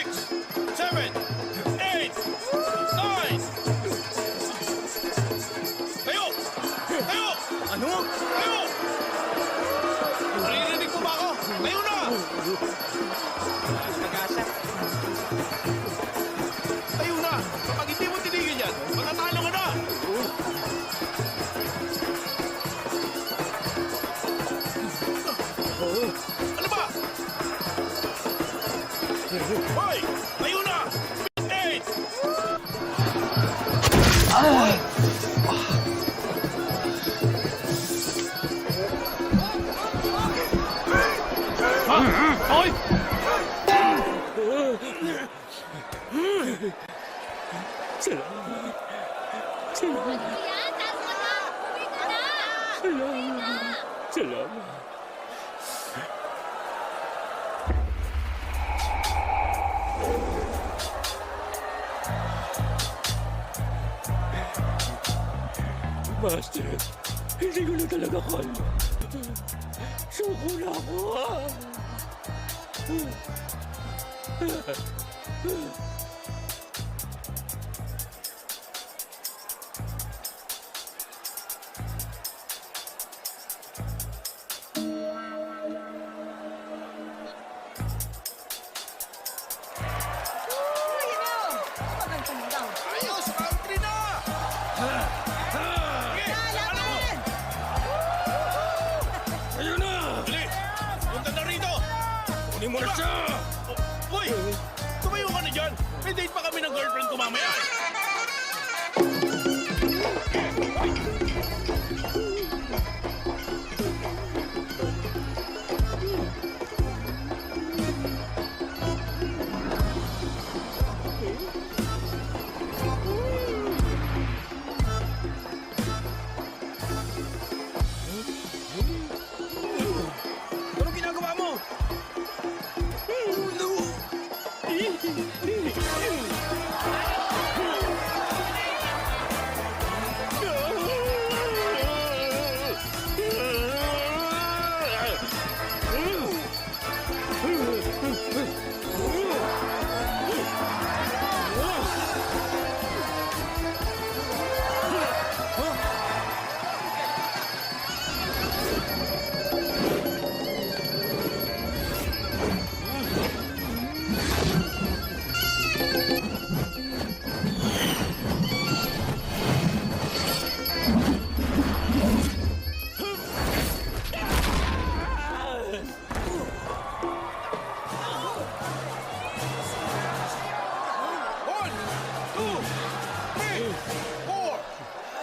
7, 8, 9. Tayo! Tayo! Ano? Tayo! Naririnig mo ba ako? Tayo na! Nag-asa. Tayo na! Kapag hindi mo tinigil yan, matatalo ka na! Ano ba? Hoy! Tayo na! 8! Ayan, taas ka na! Uwi ka na! Salamat. Master, hindi ko na talaga kaya. Suko na ako. Ayos! Country na! Ayun na! Dali! Punta na rito! Kunin mo na siya! Uy! Tumayo ka na dyan! May date pa kami ng girlfriend ko mamaya! Anong ginagawa mo? One, two, three, 4,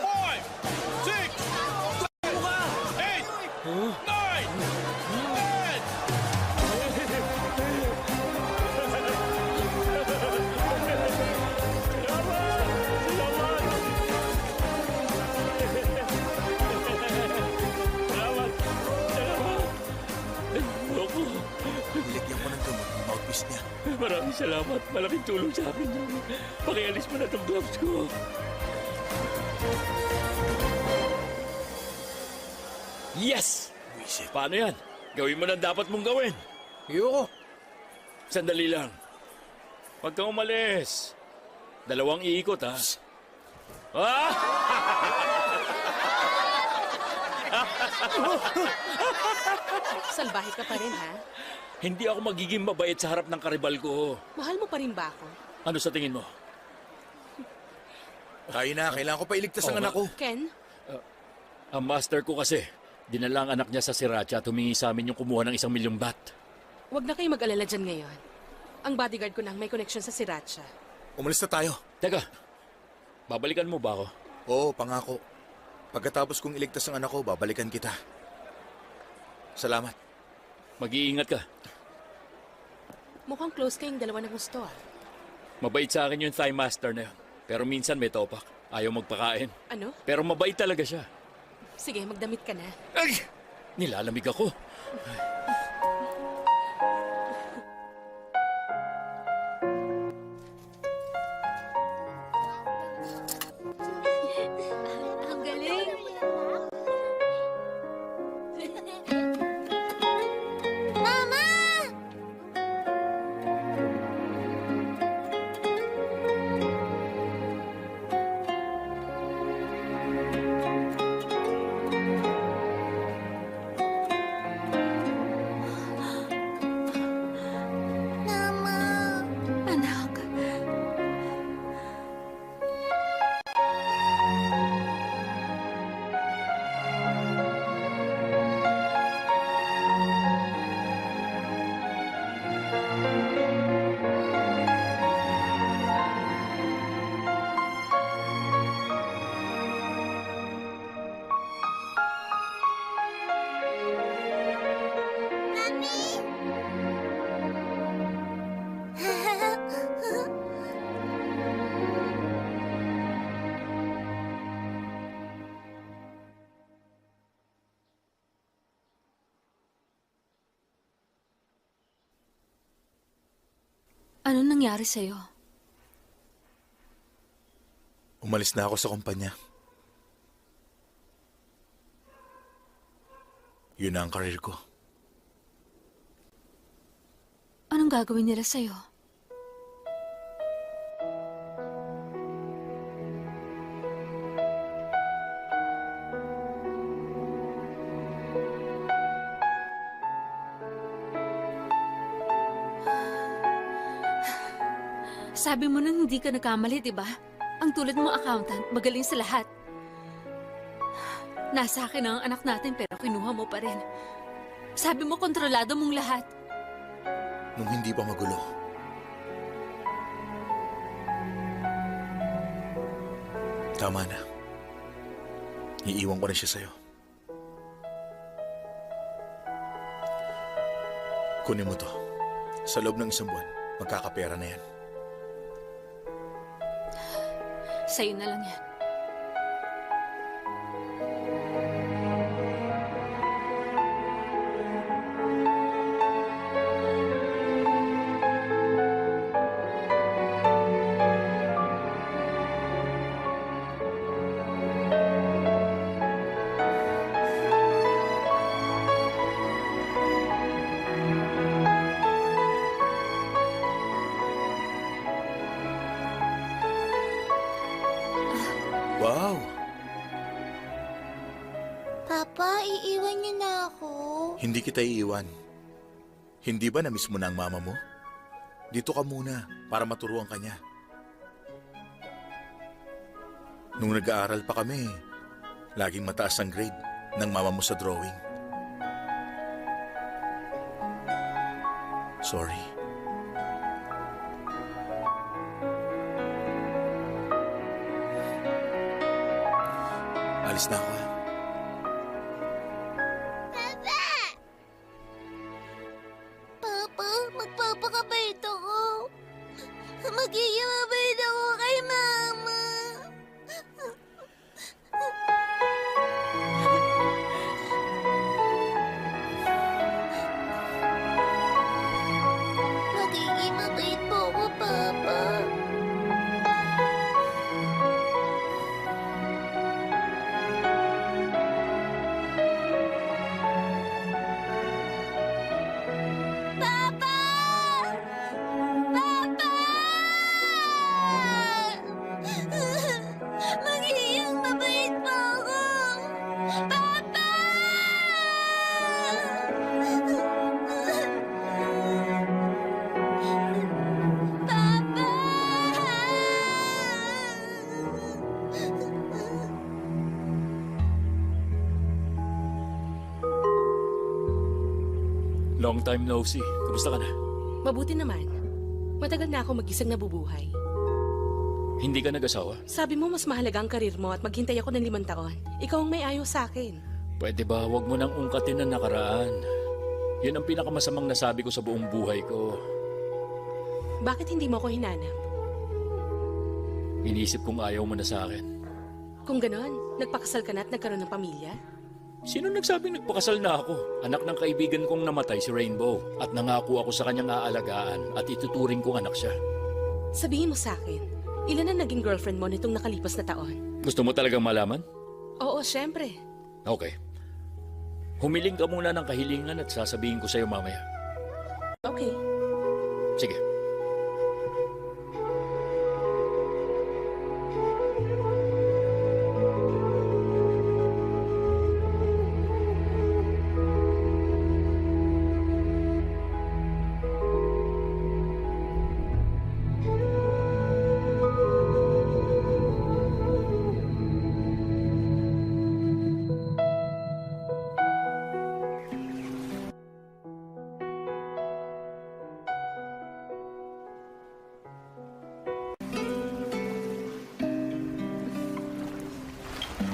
5, 6, 7, 8, 9, 10. Ako, Nilagyan ko ng gamot yung mouthpiece niya. maraming salamat. Malaking tulong sa akin yun. Pakialis mo na itong gloves ko. Yes! Wisit. Paano yan? Gawin mo na dapat mong gawin. Ayoko. Sandali lang. Huwag kang umalis. 2 iikot, ha? Ah! Salbahe ka pa rin, ha? Hindi ako magiging mabait sa harap ng karibal ko. Mahal mo pa rin ba ako? Ano sa tingin mo? Tayo na, kailangan ko pa iligtas ang Oo, anak ko. Ken, Ang master ko kasi, dinala ang anak niya sa Sriracha at humingi sa amin yung kumuha ng 1 milyong baht. Huwag na kayo mag-alala dyan ngayon. Ang bodyguard ko nang may connection sa Sriracha. Umalis na tayo. Teka, babalikan mo ba ako? Oo, pangako. Pagkatapos kong iligtas ang anak ko, babalikan kita. Salamat. Mag-iingat ka. Mukhang close kayong dalawa ng gusto ah. Mabait sa akin yung Thai master na yun. Pero minsan may topak. Ayaw magpakain. Ano? Pero mabait talaga siya. Sige, magdamit ka na. Ay! Nilalamig ako. Ang galing! Mama! Mama! Anak. Mami! Ano nangyari sa'yo? Umalis na ako sa kumpanya. Yun na ang karir ko. Anong gagawin nila sa'yo? Sabi mo nun hindi ka nagkamali, di ba? Ang tulad mo accountant, magaling sa lahat. Nasa akin ang anak natin pero kinuha mo pa rin. Sabi mo kontrolado mong lahat. Nung hindi pa magulo. Tama na. Iiwan ko na siya sa'yo. Kunin mo to. Sa loob ng 1 buwan, magkakapera na yan. Sa'yo na lang yan. Wow! Papa, iiwan niyo na ako. Hindi kita iiwan. Hindi ba na-miss mo na ang mama mo? Dito ka muna para maturuan ka niya. Nung nag-aaral pa kami, laging mataas ang grade ng mama mo sa drawing. Sorry. Alis na ako. Papa, magpapakabait ako. Magiging mabait ako kay Mama. Magiging mabait po ako, Papa. Long time no see. Kumusta ka na? Mabuti naman. Matagal na ako mag-isang nabubuhay. Hindi ka nag-asawa? Sabi mo mas mahalaga ang karir mo at maghintay ako ng 5 taon. Ikaw ang may ayaw sa akin. Pwede ba wag mo nang ungkatin ang nakaraan? Yun ang pinakamasamang nasabi ko sa buong buhay ko. Bakit hindi mo ako hinanap? Inisip kong ayaw mo na sa akin. Kung ganon, nagpakasal ka na at nagkaroon ng pamilya? Sino nagsabing nagpakasal na ako? Anak ng kaibigan kong namatay si Rainbow. At nangako ako sa kanyang aalagaan at ituturing kong anak siya. Sabihin mo sa akin, ilan ang naging girlfriend mo nitong nakalipas na taon? Gusto mo talagang malaman? Oo, syempre. Okay. Humiling ka muna ng kahilingan at sasabihin ko sa'yo mamaya. Okay. Sige.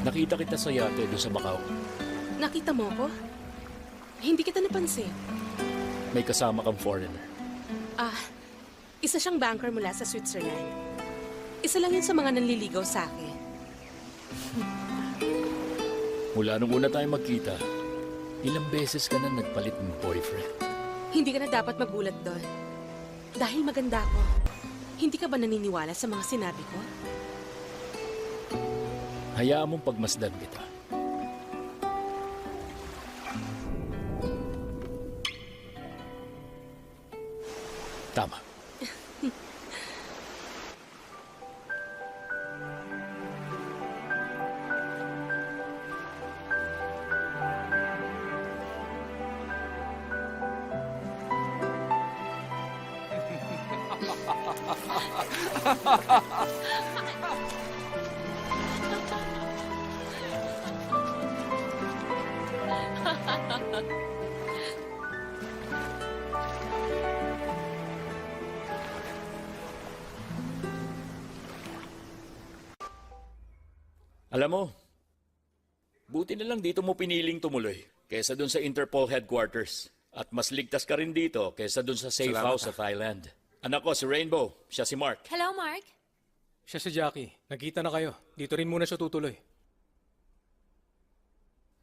Nakita kita sa yate doon sa Macau. Nakita mo ko? Hindi kita napansin. May kasama kang foreigner. Isa siyang banker mula sa Switzerland. Isa lang yun sa mga nanliligaw sa akin. Mula nung una tayo magkita, ilang beses ka na nagpalit ng boyfriend. Hindi ka na dapat magulat doon. Dahil maganda ako. Hindi ka ba naniniwala sa mga sinabi ko? Hayaan mong pagmasdan kita. Tama. Alam mo, buti na lang dito mo piniling tumuloy kaysa dun sa Interpol headquarters. At mas ligtas ka rin dito kaysa dun sa safe house sa Thailand. Anak ko, si Rainbow. Siya si Mark. Hello, Mark. Siya si Jackie. Nagkita na kayo. Dito rin muna siya tutuloy.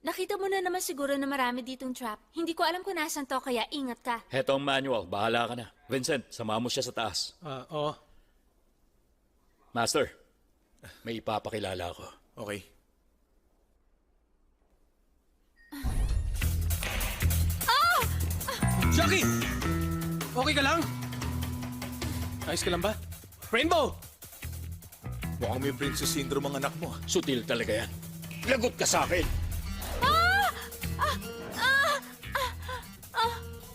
Nakita mo na naman siguro na marami ditong trap. Hindi ko alam kung nasan to, kaya ingat ka. Heto ang manual. Bahala ka na. Vincent, sama mo siya sa taas. Oo. Master, may ipapakilala ko. Okay. Jackie! Okay ka lang? Ayos ka lang ba? Rainbow! Mukhang may princess syndrome ang anak mo. Sutil talaga yan. Lagot ka sa akin!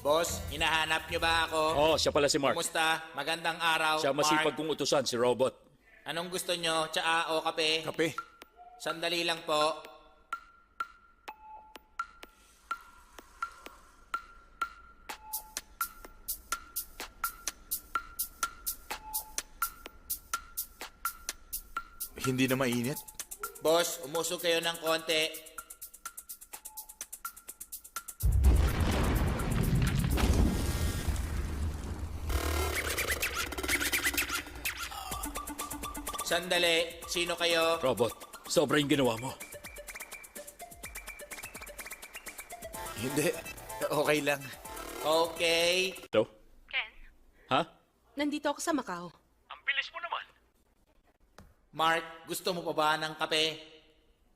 Boss, hinahanap niyo ba ako? Oh, siya pala si Mark. Kumusta? Magandang araw, Siya masipag Mark. kong utusan, si Robot. Anong gusto niyo? Tsaa o kape? Kape. Sandali lang po. Hindi na mainit? Boss, umusog kayo ng konti. Sandali, sino kayo? Robot, sobra yung ginawa mo. Hindi. Okay lang. Okay. Hello? Ken? Ha? Nandito ako sa Macau. Ang bilis mo naman. Mark, gusto mo pa ba ng kape?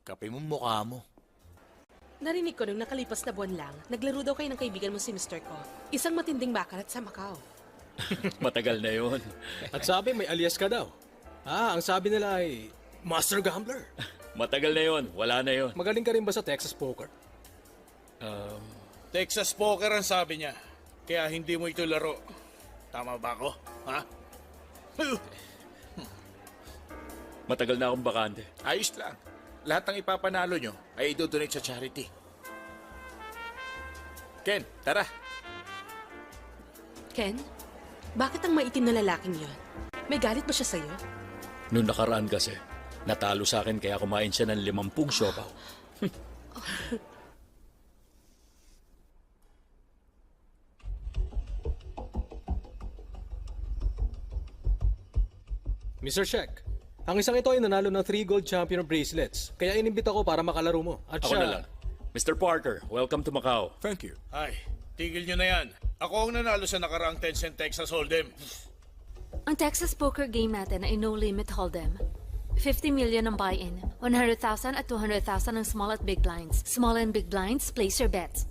Kape mo mukha mo. Narinig ko nung nakalipas na buwan lang, naglaro daw kayo ng kaibigan mo si Mr. Ko. Isang matinding bakarat sa Macau. Matagal na yun. At sabi may alias ka daw. Ang sabi nila ay Master Gambler. Matagal na yun. Wala na yun. Magaling ka rin ba sa Texas Poker? Texas Poker ang sabi niya. Kaya hindi mo ito laro. Tama ba ako? Ha? Matagal na akong bakante. Ayos lang. Lahat ng ipapanalo nyo ay idodonate sa charity. Ken, tara. Ken, bakit ang maitim na lalaking yon? May galit ba siya sa'yo? Noong nakaraan kasi, natalo sa akin kaya kumain siya ng 50 siopaw. Mr. Shek, ang isang ito ay nanalo ng 3 gold champion bracelets. Kaya inimbita ko para makalaro mo. At Ako na lang. Mr. Parker, welcome to Macau. Thank you. Ay, tigil nyo na yan. Ako ang nanalo sa nakaraang Tencent Texas Hold'em. Ang Texas poker game natin ay no-limit hold'em. 50 million ang buy-in, 100,000 at 200,000 ang small at big blinds. Small and big blinds, place your bets.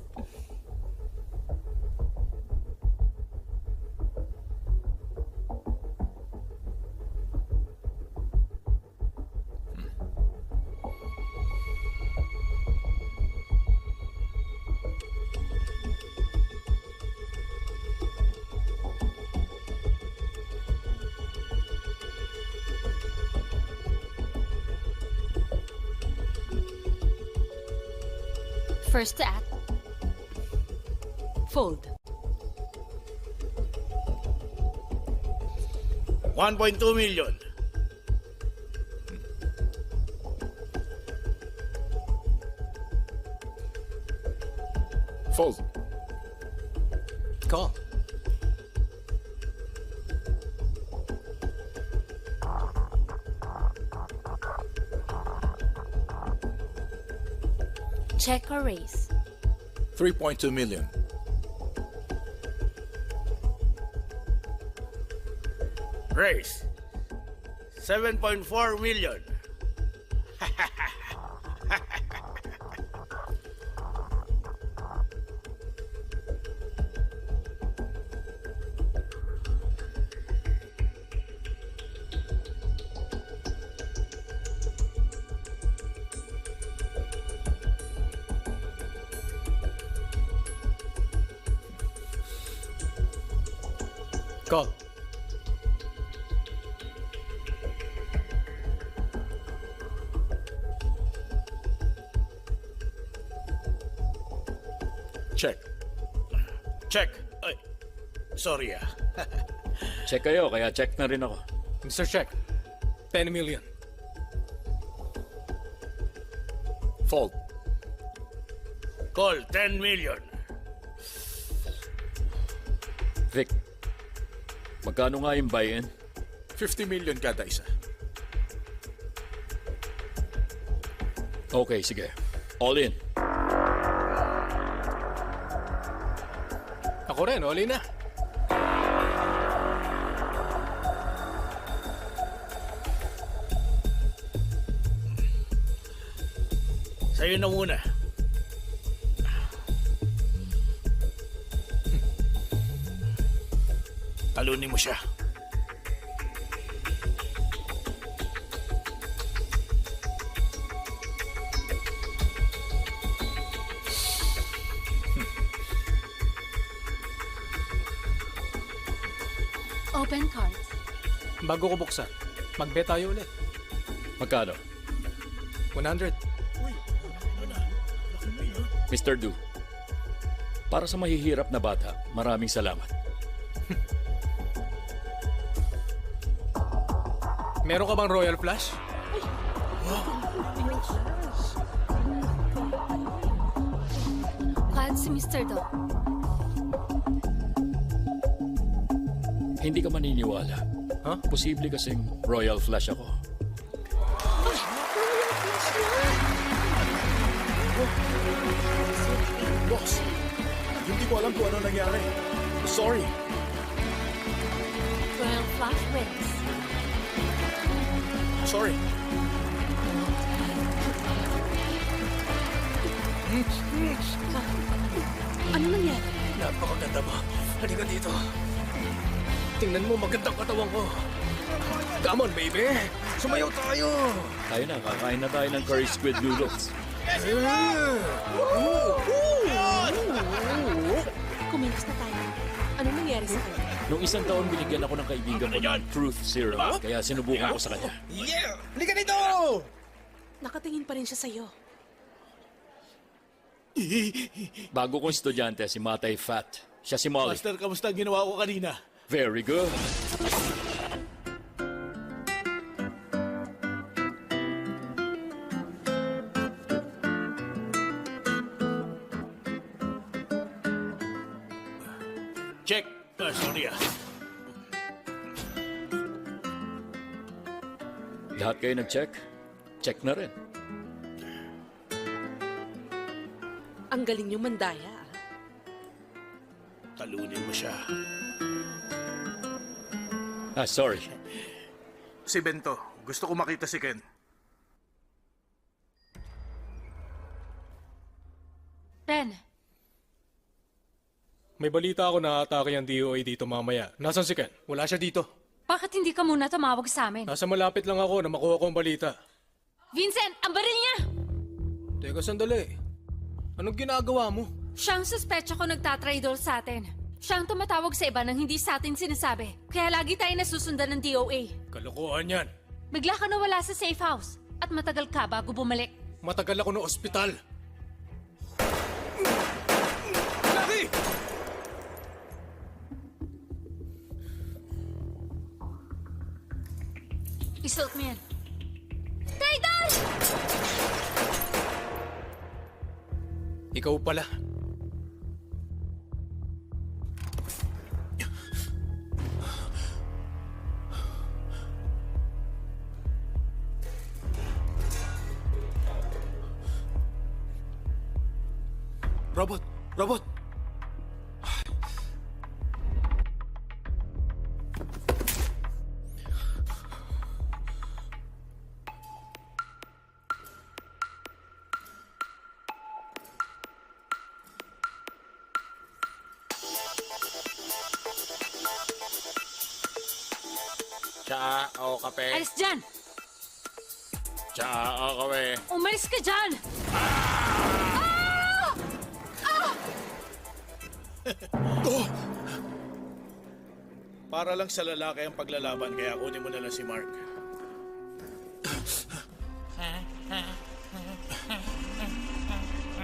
First to act. Fold. 1.2 million. Fold. Call. Check or raise. 3.2 million. Raise. 7.4 million. Call. Check. Check. Ay, sorry ah. Check kayo, kaya check na rin ako. Mr. Shek, 10 million. Fold. Call, 10 million. Vic, magkano nga yung buy-in? 50 million kada isa. Okay, sige. All in. Ako rin, oli na. Sa'yo na muna. Talunin mo siya. Open cards. Bago ko buksan, mag-bet tayo ulit. Magkano? 100. Mr. Du, para sa mahihirap na bata, maraming salamat. Meron ka bang Royal Flush? Kahit si Mr. Do. Hindi ka maniniwala. Huh? Posible kasing Royal Flush ako. Boss, hindi ko alam kung ano nangyari. Sorry. Royal Flush wins. Sorry. Ano nangyari? Napakaganda mo. Halika dito. Tingnan mo, magandang katawan ko. Come on, baby. Sumayaw tayo. Tayo na, kakain na tayo ng curry squid noodles. Kumilos na tayo. Ano nangyari sa kanya? Noong isang taon, binigyan ako ng kaibigan ko ng truth serum, kaya sinubukan ko sa kanya. Yeah! Halika dito! Nakatingin pa rin siya sa'yo. Bago kong estudyante, si Matay Fat. Siya si Molly. Master, kamusta ang ginawa ko kanina? Very good. Check. Sorry ah. Lahat kayo nag-check? Check na rin. Ang galing niyo mandaya. Ah. Talunin mo siya. Sorry. Si Bento, gusto ko makita si Ken. Ben, May balita ako na atake ang DOA dito mamaya. Nasaan si Ken? Wala siya dito. bakit hindi ka muna tumawag sa amin? Nasa malapit lang ako na makuha ko ang balita. Vincent, ang baril niya! Teka, sandali. Anong ginagawa mo? Siyang suspecha ko nagtatraidor sa atin. Siyang tumatawag sa iba nang hindi sa atin sinasabi. Kaya lagi tayo nasusundan ng DOA. Kalokohan yan. Bigla ka nawala sa safe house. At matagal ka bago bumalik. Matagal ako ng ospital. Lagi! Isuot mo yan. Traidor! Ikaw pala. Robot! Robot! Tsa o kape. Alis dyan! Tsa o kape. Umalis ka dyan! Para lang sa lalaki ang paglalaban, kaya kunin mo na lang si Mark.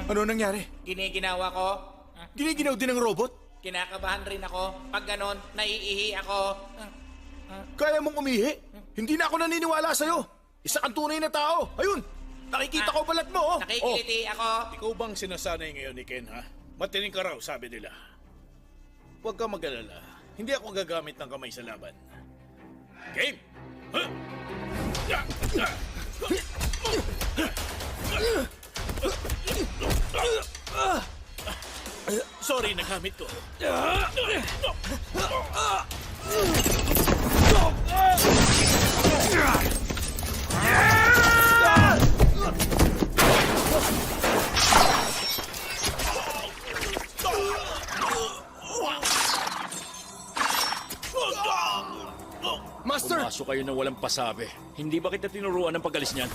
Ano nangyari? Giniginawa ko. Giniginaw din ng robot? Kinakabahan rin ako. Pag ganon, naiihi ako. Kaya mong umihi? Hindi na ako naniniwala sa'yo. Isa kang tunay na tao. Ayun! Nakikita ko balat mo, oh! Nakikiliti ako. Ikaw bang sinasanay ngayon ni Ken, ha? Matining ka raw, sabi nila. Huwag ka mag-alala. Hindi ako gagamit ng kamay sa laban. Game! Huh? Sorry, nagamit ko. Master! Pumasok kayo ng walang pasabi. Hindi ba kita tinuruan ng pag-alis niyan?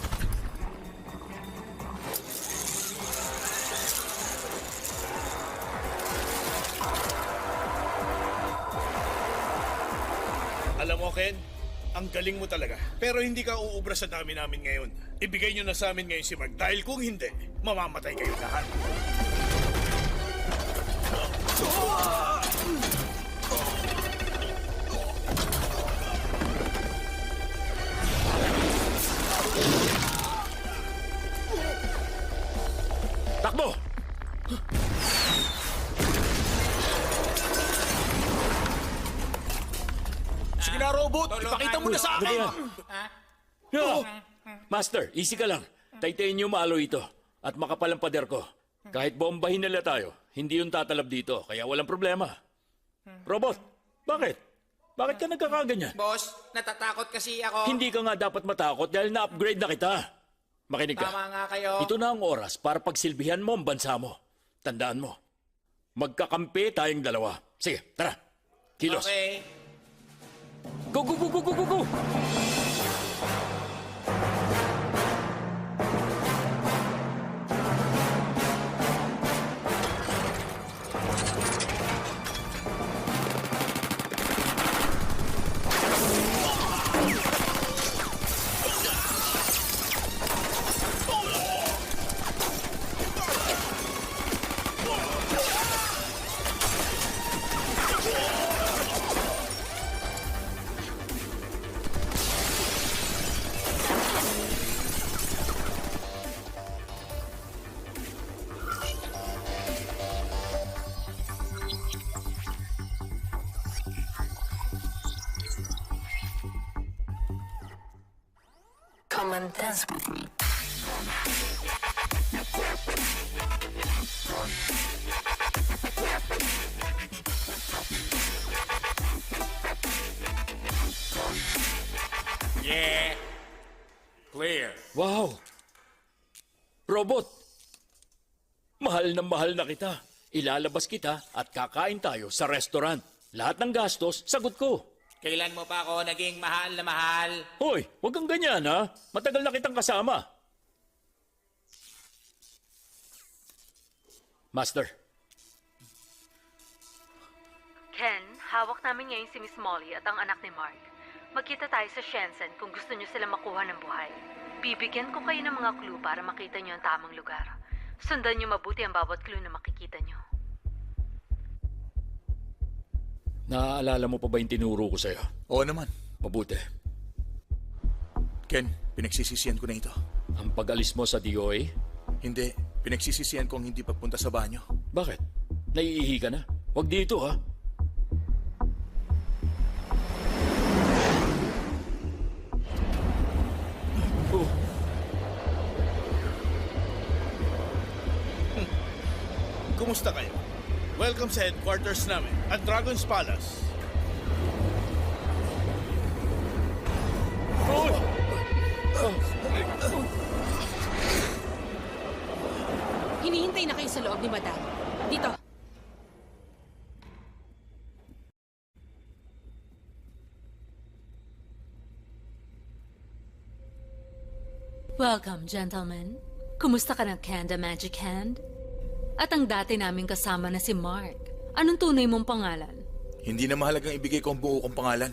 Alam mo, Ken, ang galing mo talaga. Pero hindi ka uubra sa dami namin ngayon. Ibigay nyo na sa amin ngayon si Mark dahil kung hindi, mamamatay kayo lahat. Takbo! Sige na, robot! Ipakita mo na sa akin! No! Master, easy ka lang. Titanium alloy ito. At makapal ang pader ko. Kahit bombahin nila tayo, hindi yung tatalab dito. Kaya walang problema. Robot, bakit? Bakit ka nagkakaganyan? Boss, natatakot kasi ako. Hindi ka nga dapat matakot dahil na-upgrade na kita. Makinig ka. Tama nga kayo. Ito na ang oras para pagsilbihan mo ang bansa mo. Tandaan mo. Magkakampi tayong dalawa. Sige, tara. Kilos. Okay. Go, go, go, go, go, go, go! come and dance with me. Yeah. Clear. Wow! Robot! Mahal na kita. Ilalabas kita at kakain tayo sa restaurant. Lahat ng gastos, sagot ko. Kailan mo pa ako naging mahal na mahal? Hoy, huwag kang ganyan ha. Matagal na kitang kasama. Master, Ken, hawak namin ngayon si Miss Molly at ang anak ni Mark. Magkita tayo sa Shenzhen kung gusto niyo sila makuha ng buhay. Bibigyan ko kayo ng mga clue para makita niyo ang tamang lugar. Sundan niyo mabuti ang bawat clue na makikita niyo. naaalala mo pa ba yung tinuro ko sa'yo? Oo naman. Mabuti. Ken, pinagsisisihan ko na ito. Ang pag-alis mo sa DOA? Hindi. Pinagsisisihan ko ang hindi pagpunta sa banyo. Bakit? Naiihi ka na? Huwag dito, ha? Oh. Kumusta kayo? Welcome sa headquarters namin at Dragon's Palace. Hinihintay na kayo sa loob ni Madam. Dito. Welcome, gentlemen. Kumusta ka na, Kanda Magic Hand? At ang dati naming kasama na si Mark. Anong tunay mong pangalan? Hindi na mahalagang ibigay ko ang buo kong pangalan.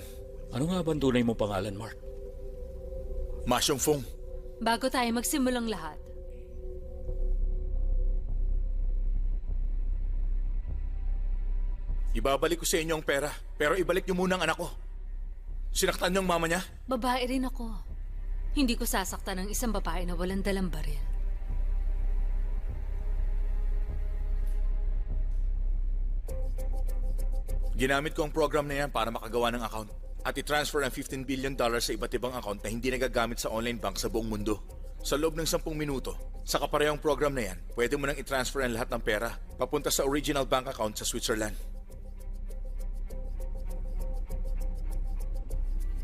Ano nga ba ang tunay mong pangalan, Mark? Ma Xiongfeng. Bago tayo magsimulang lahat, Ibabalik ko sa inyo ang pera, pero ibalik niyo muna ang anak ko. Sinaktan niyo ang mama niya? babae rin ako. Hindi ko sasaktan ng isang babae na walang dalang baril. Ginamit ko ang program na yan para makagawa ng account at i-transfer ang $15 billion sa iba't ibang account na hindi nagagamit sa online bank sa buong mundo. Sa loob ng 10 minuto, sa kaparehong program na yan, pwede mo nang i-transfer ang lahat ng pera papunta sa original bank account sa Switzerland.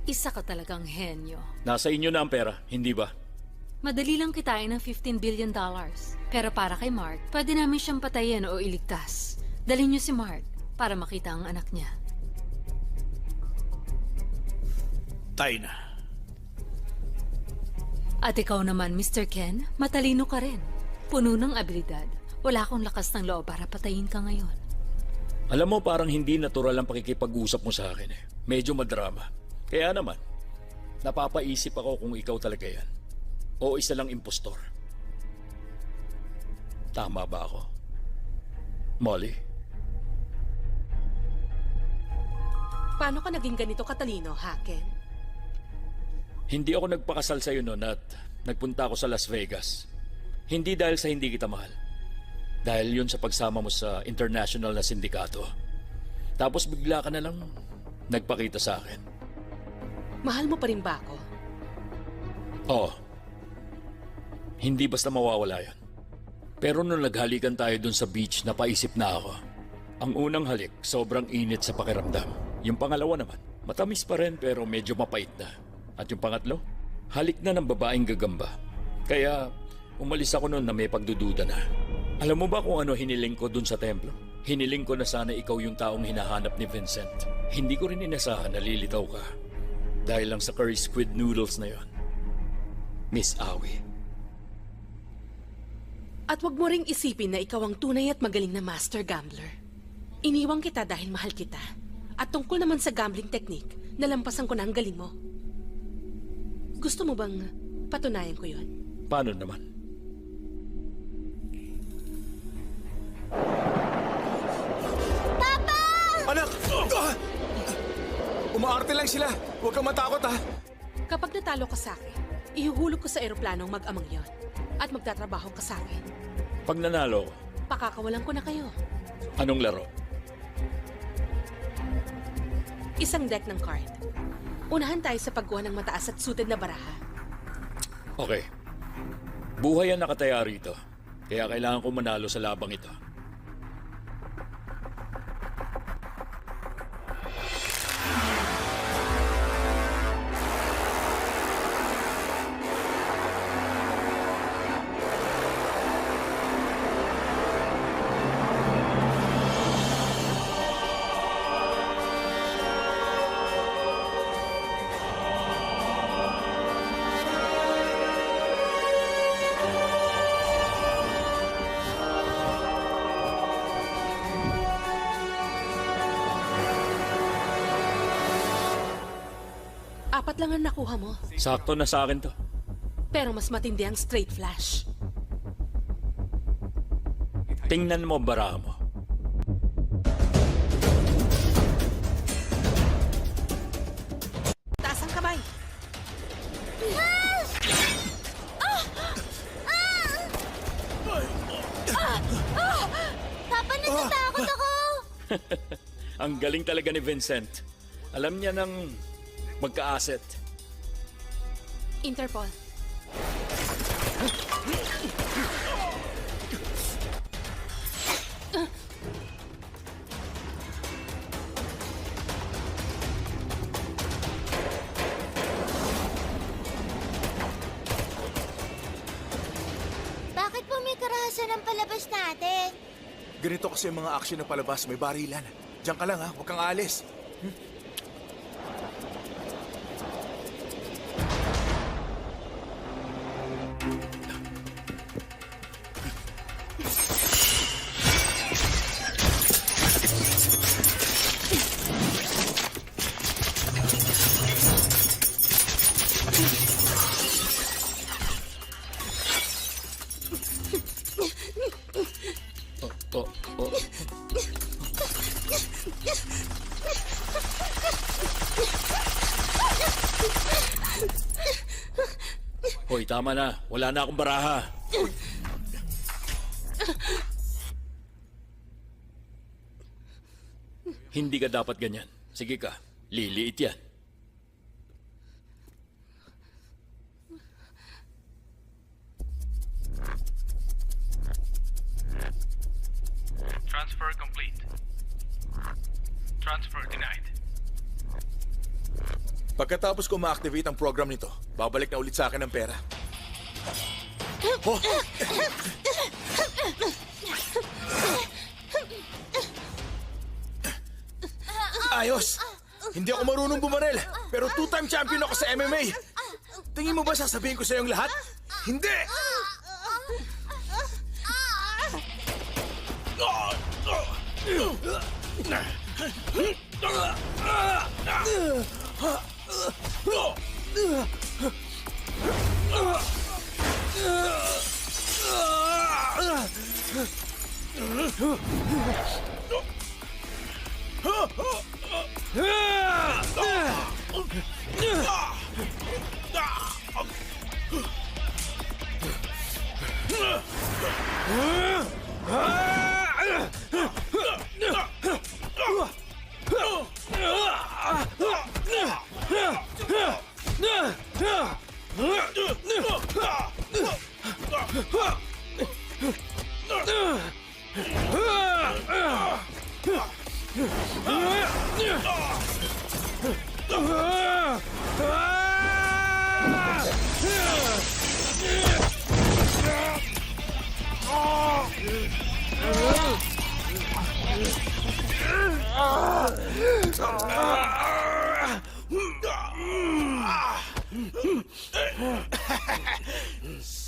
Isa ka talagang henyo. Nasa inyo na ang pera, hindi ba? Madali lang kitain ng $15 billion. Pero para kay Mark, pwede namin siyang patayin o iligtas. Dalhin niyo si Mark para makita ang anak niya. Tayo na. At ikaw naman, Mr. Ken, matalino ka rin. Puno ng abilidad. Wala akong lakas ng loob para patayin ka ngayon. Alam mo, parang hindi natural ang pakikipag-usap mo sa akin eh. Medyo madrama. Kaya naman, napapaisip ako kung ikaw talaga yan. O isa lang impostor. Tama ba ako? Molly? Paano ka naging ganito katalino, ha, Ken? Hindi ako nagpakasal sa'yo noon at nagpunta ako sa Las Vegas. Hindi dahil sa hindi kita mahal. Dahil yun sa pagsama mo sa international na sindikato. Tapos bigla ka na lang nagpakita sa akin. Mahal mo pa rin ba ako? Oo. Hindi basta mawawala yan. Pero nung naghalikan tayo dun sa beach, napaisip na ako. Ang unang halik, sobrang init sa pakiramdam. Yung pangalawa naman, matamis pa rin pero medyo mapait na. At yung pangatlo, halik na ng babaeng gagamba. Kaya umalis ako noon na may pagdududa na. Alam mo ba kung ano hiniling ko dun sa templo? Hiniling ko na sana ikaw yung taong hinahanap ni Vincent. Hindi ko rin inasahan na lilitaw ka. Dahil lang sa curry squid noodles na yon. Miss Awi. At wag mo ring isipin na ikaw ang tunay at magaling na master gambler. Iniwang kita dahil mahal kita. At tungkol naman sa gambling technique, nalampasan ko na ang galing mo. Gusto mo bang patunayan ko yon? Paano naman? Papa! Anak! Umaarte lang sila. Huwag kang matakot, ha? Kapag natalo ka sa akin, ihuhulog ko sa eroplanong mag-amang yon. At magtatrabaho ka sa akin. Pag nanalo ko, Pakakawalan ko na kayo. anong laro? Isang deck ng card. Unahan tayo sa pagkuha ng mataas at suited na baraha. Okay. Buhay ang nakataya rito. Kaya kailangan ko manalo sa labang ito. Apat lang ang nakuha mo. Sakto na sa akin to. Pero mas matindi ang straight flash. Tingnan mo ang baraha mo. Taas ang kamay. Papa, natatakot ako! Ang galing talaga ni Vincent. Alam niya ng magka-asset. Interpol. Bakit po may karahasan ng palabas natin? Ganito kasi ang mga action ng palabas, may barilan. Diyan ka lang ha, huwag kang aalis. Oh, oh. Hoy, tama na. Wala na akong baraha. Hindi ka dapat ganyan. Sige ka, liliit yan. Transfer complete. Transfer denied. Pagkatapos ko ma-activate ang program nito, babalik na ulit sa akin ang pera. Oh! Ayos! Hindi ako marunong bumarel, pero two-time champion ako sa MMA. Tingin mo ba sasabihin ko sa iyong lahat? Hindi!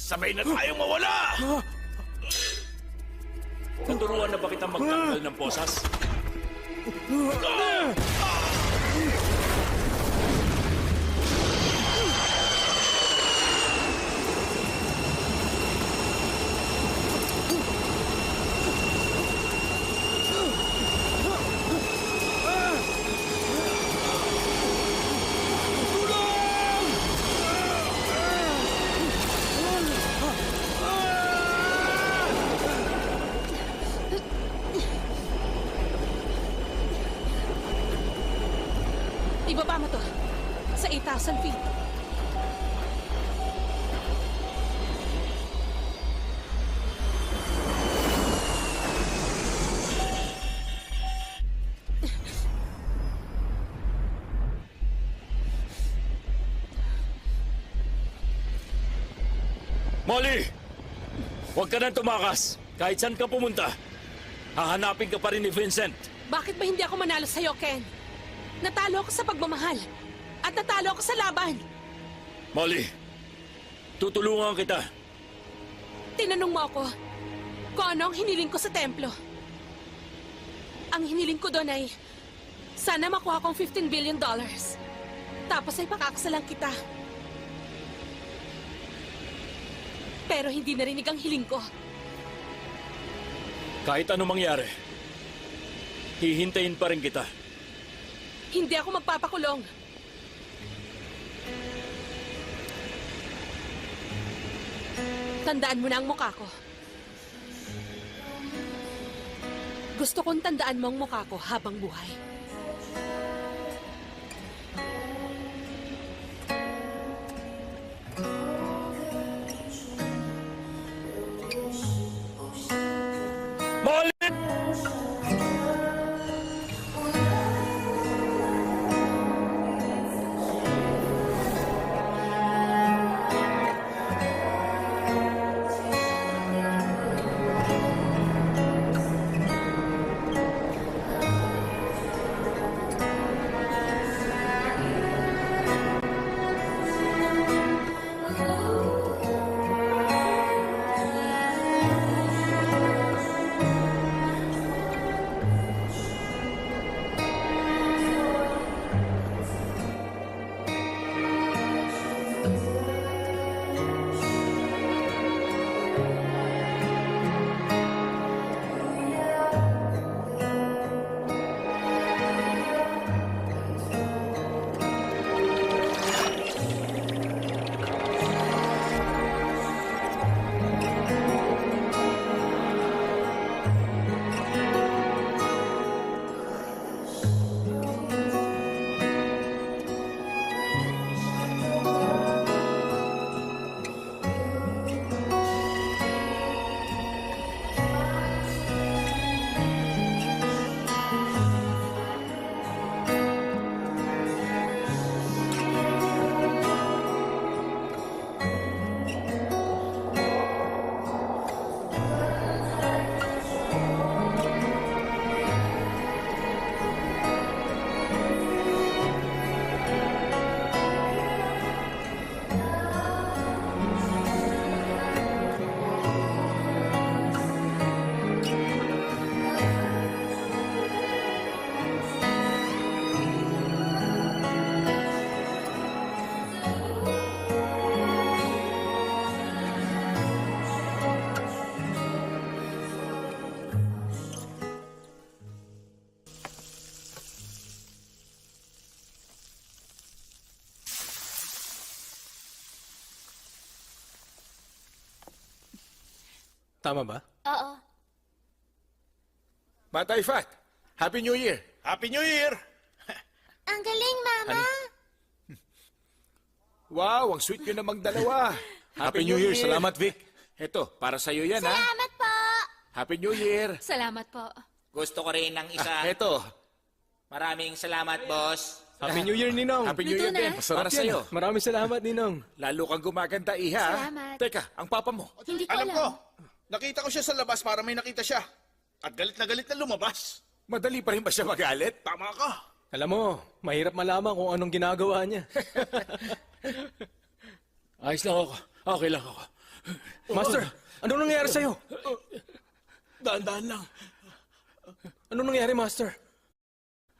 Sabay na tayong mawala! Naturuan na ba kitang magtanggal ng posas? Ibaba mo to. Sa 8,000 feet. Molly! Huwag ka nang tumakas. Kahit saan ka pumunta, hahanapin ka pa rin ni Vincent. Bakit ba hindi ako manalo sa'yo, Ken? Natalo ako sa pagmamahal. At natalo ako sa laban. Molly, tutulungan kita. Tinanong mo ako kung ano ang hiniling ko sa templo. Ang hiniling ko doon ay sana makuha kong $15 billion. Tapos ay pakakasalan kita. Pero hindi narinig ang hiling ko. Kahit ano mangyari, hihintayin pa rin kita. Hindi ako magpapakulong. Tandaan mo na ang mukha ko. Gusto kong tandaan mo ang mukha ko habang buhay. Molly! Tama ba? Oo. Batay Fat, Happy New Year! Happy New Year! Ang galing, Mama. Wow, ang sweet nyo namang dalawa. Happy New Year. Salamat, Vic. Eto, para sa'yo yan, ha? Salamat po. Happy New Year. Salamat po. Gusto ko rin ng isa. Eto, Maraming salamat, boss. Happy New Year, Ninong. Happy New Year Luto na. din. Para sa'yo. Maraming salamat, Ninong. Lalo kang gumaganda, Iha. Salamat. Teka, ang papa mo. Hindi ko Alam alam. ko, nakita ko siya sa labas para may nakita siya. At galit na lumabas. Madali pa rin ba siya magalit? Tama ka. Alam mo, mahirap malaman kung anong ginagawa niya. Ayos lang ako. Okay lang ako. Master, anong nangyari sa'yo? Dahan-dahan lang. Anong nangyari, Master?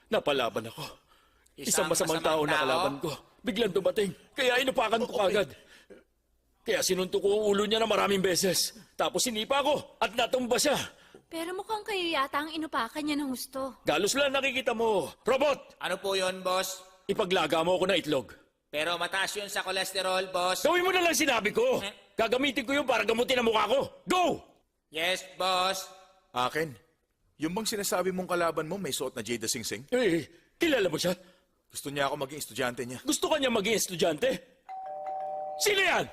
Napalaban ako. Isang masamang tao na kalaban ko. Biglang dumating, kaya inupakan ko kagad. Kaya sinuntok ko ang ulo niya na maraming beses. Tapos sinipa ko at natumba siya. Pero mukhang kayo yata ang inupakan niya ng gusto. Galos lang nakikita mo. Robot, Ano po yun, boss? ipaglaga mo ako na itlog. Pero mataas yun sa kolesterol, boss. Gawin mo na lang sinabi ko. Gagamitin ko yun para gamutin ang mukha ko. Go! Yes, boss. Akin, yung bang sinasabi mong kalaban mo may suot na Jada Sing Sing? Eh, kilala mo siya? Gusto niya ako maging estudyante niya. Gusto ka niya maging estudyante? Sino yan?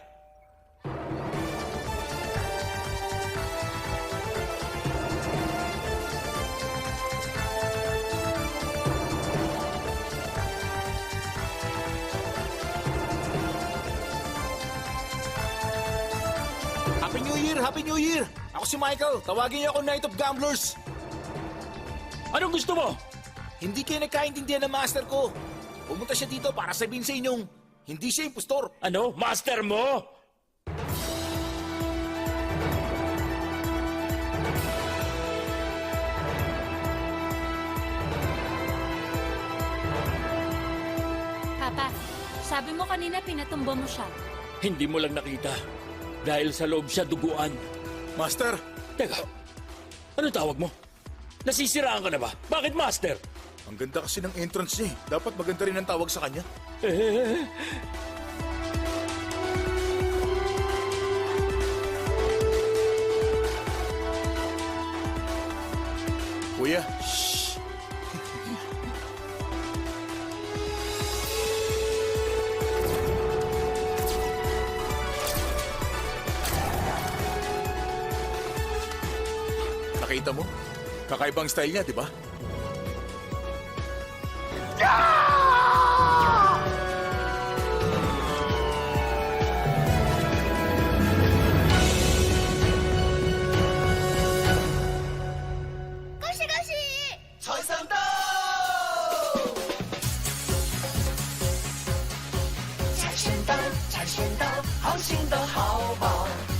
Happy New Year! Ako si Michael. Tawagin niyo ako Knight of Gamblers. Anong gusto mo? Hindi kayo nagkaintindihan ng master ko. Pumunta siya dito para sabihin sa inyong hindi siya impostor. Ano? Master mo? Papa, sabi mo kanina pinatumba mo siya. Hindi mo lang nakita. Dahil sa loob siya duguan. Master, Teka, ano tawag mo? Nasisiraan ka na ba? Bakit Master? ang ganda kasi ng entrance niya eh. Dapat maganda rin ang tawag sa kanya. Kuya, shh. Nakita mo? Kakaibang style niya, di ba?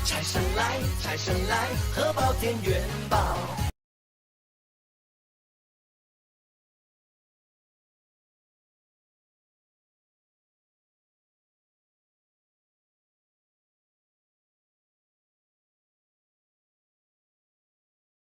财神来，财神来，荷包店元宝。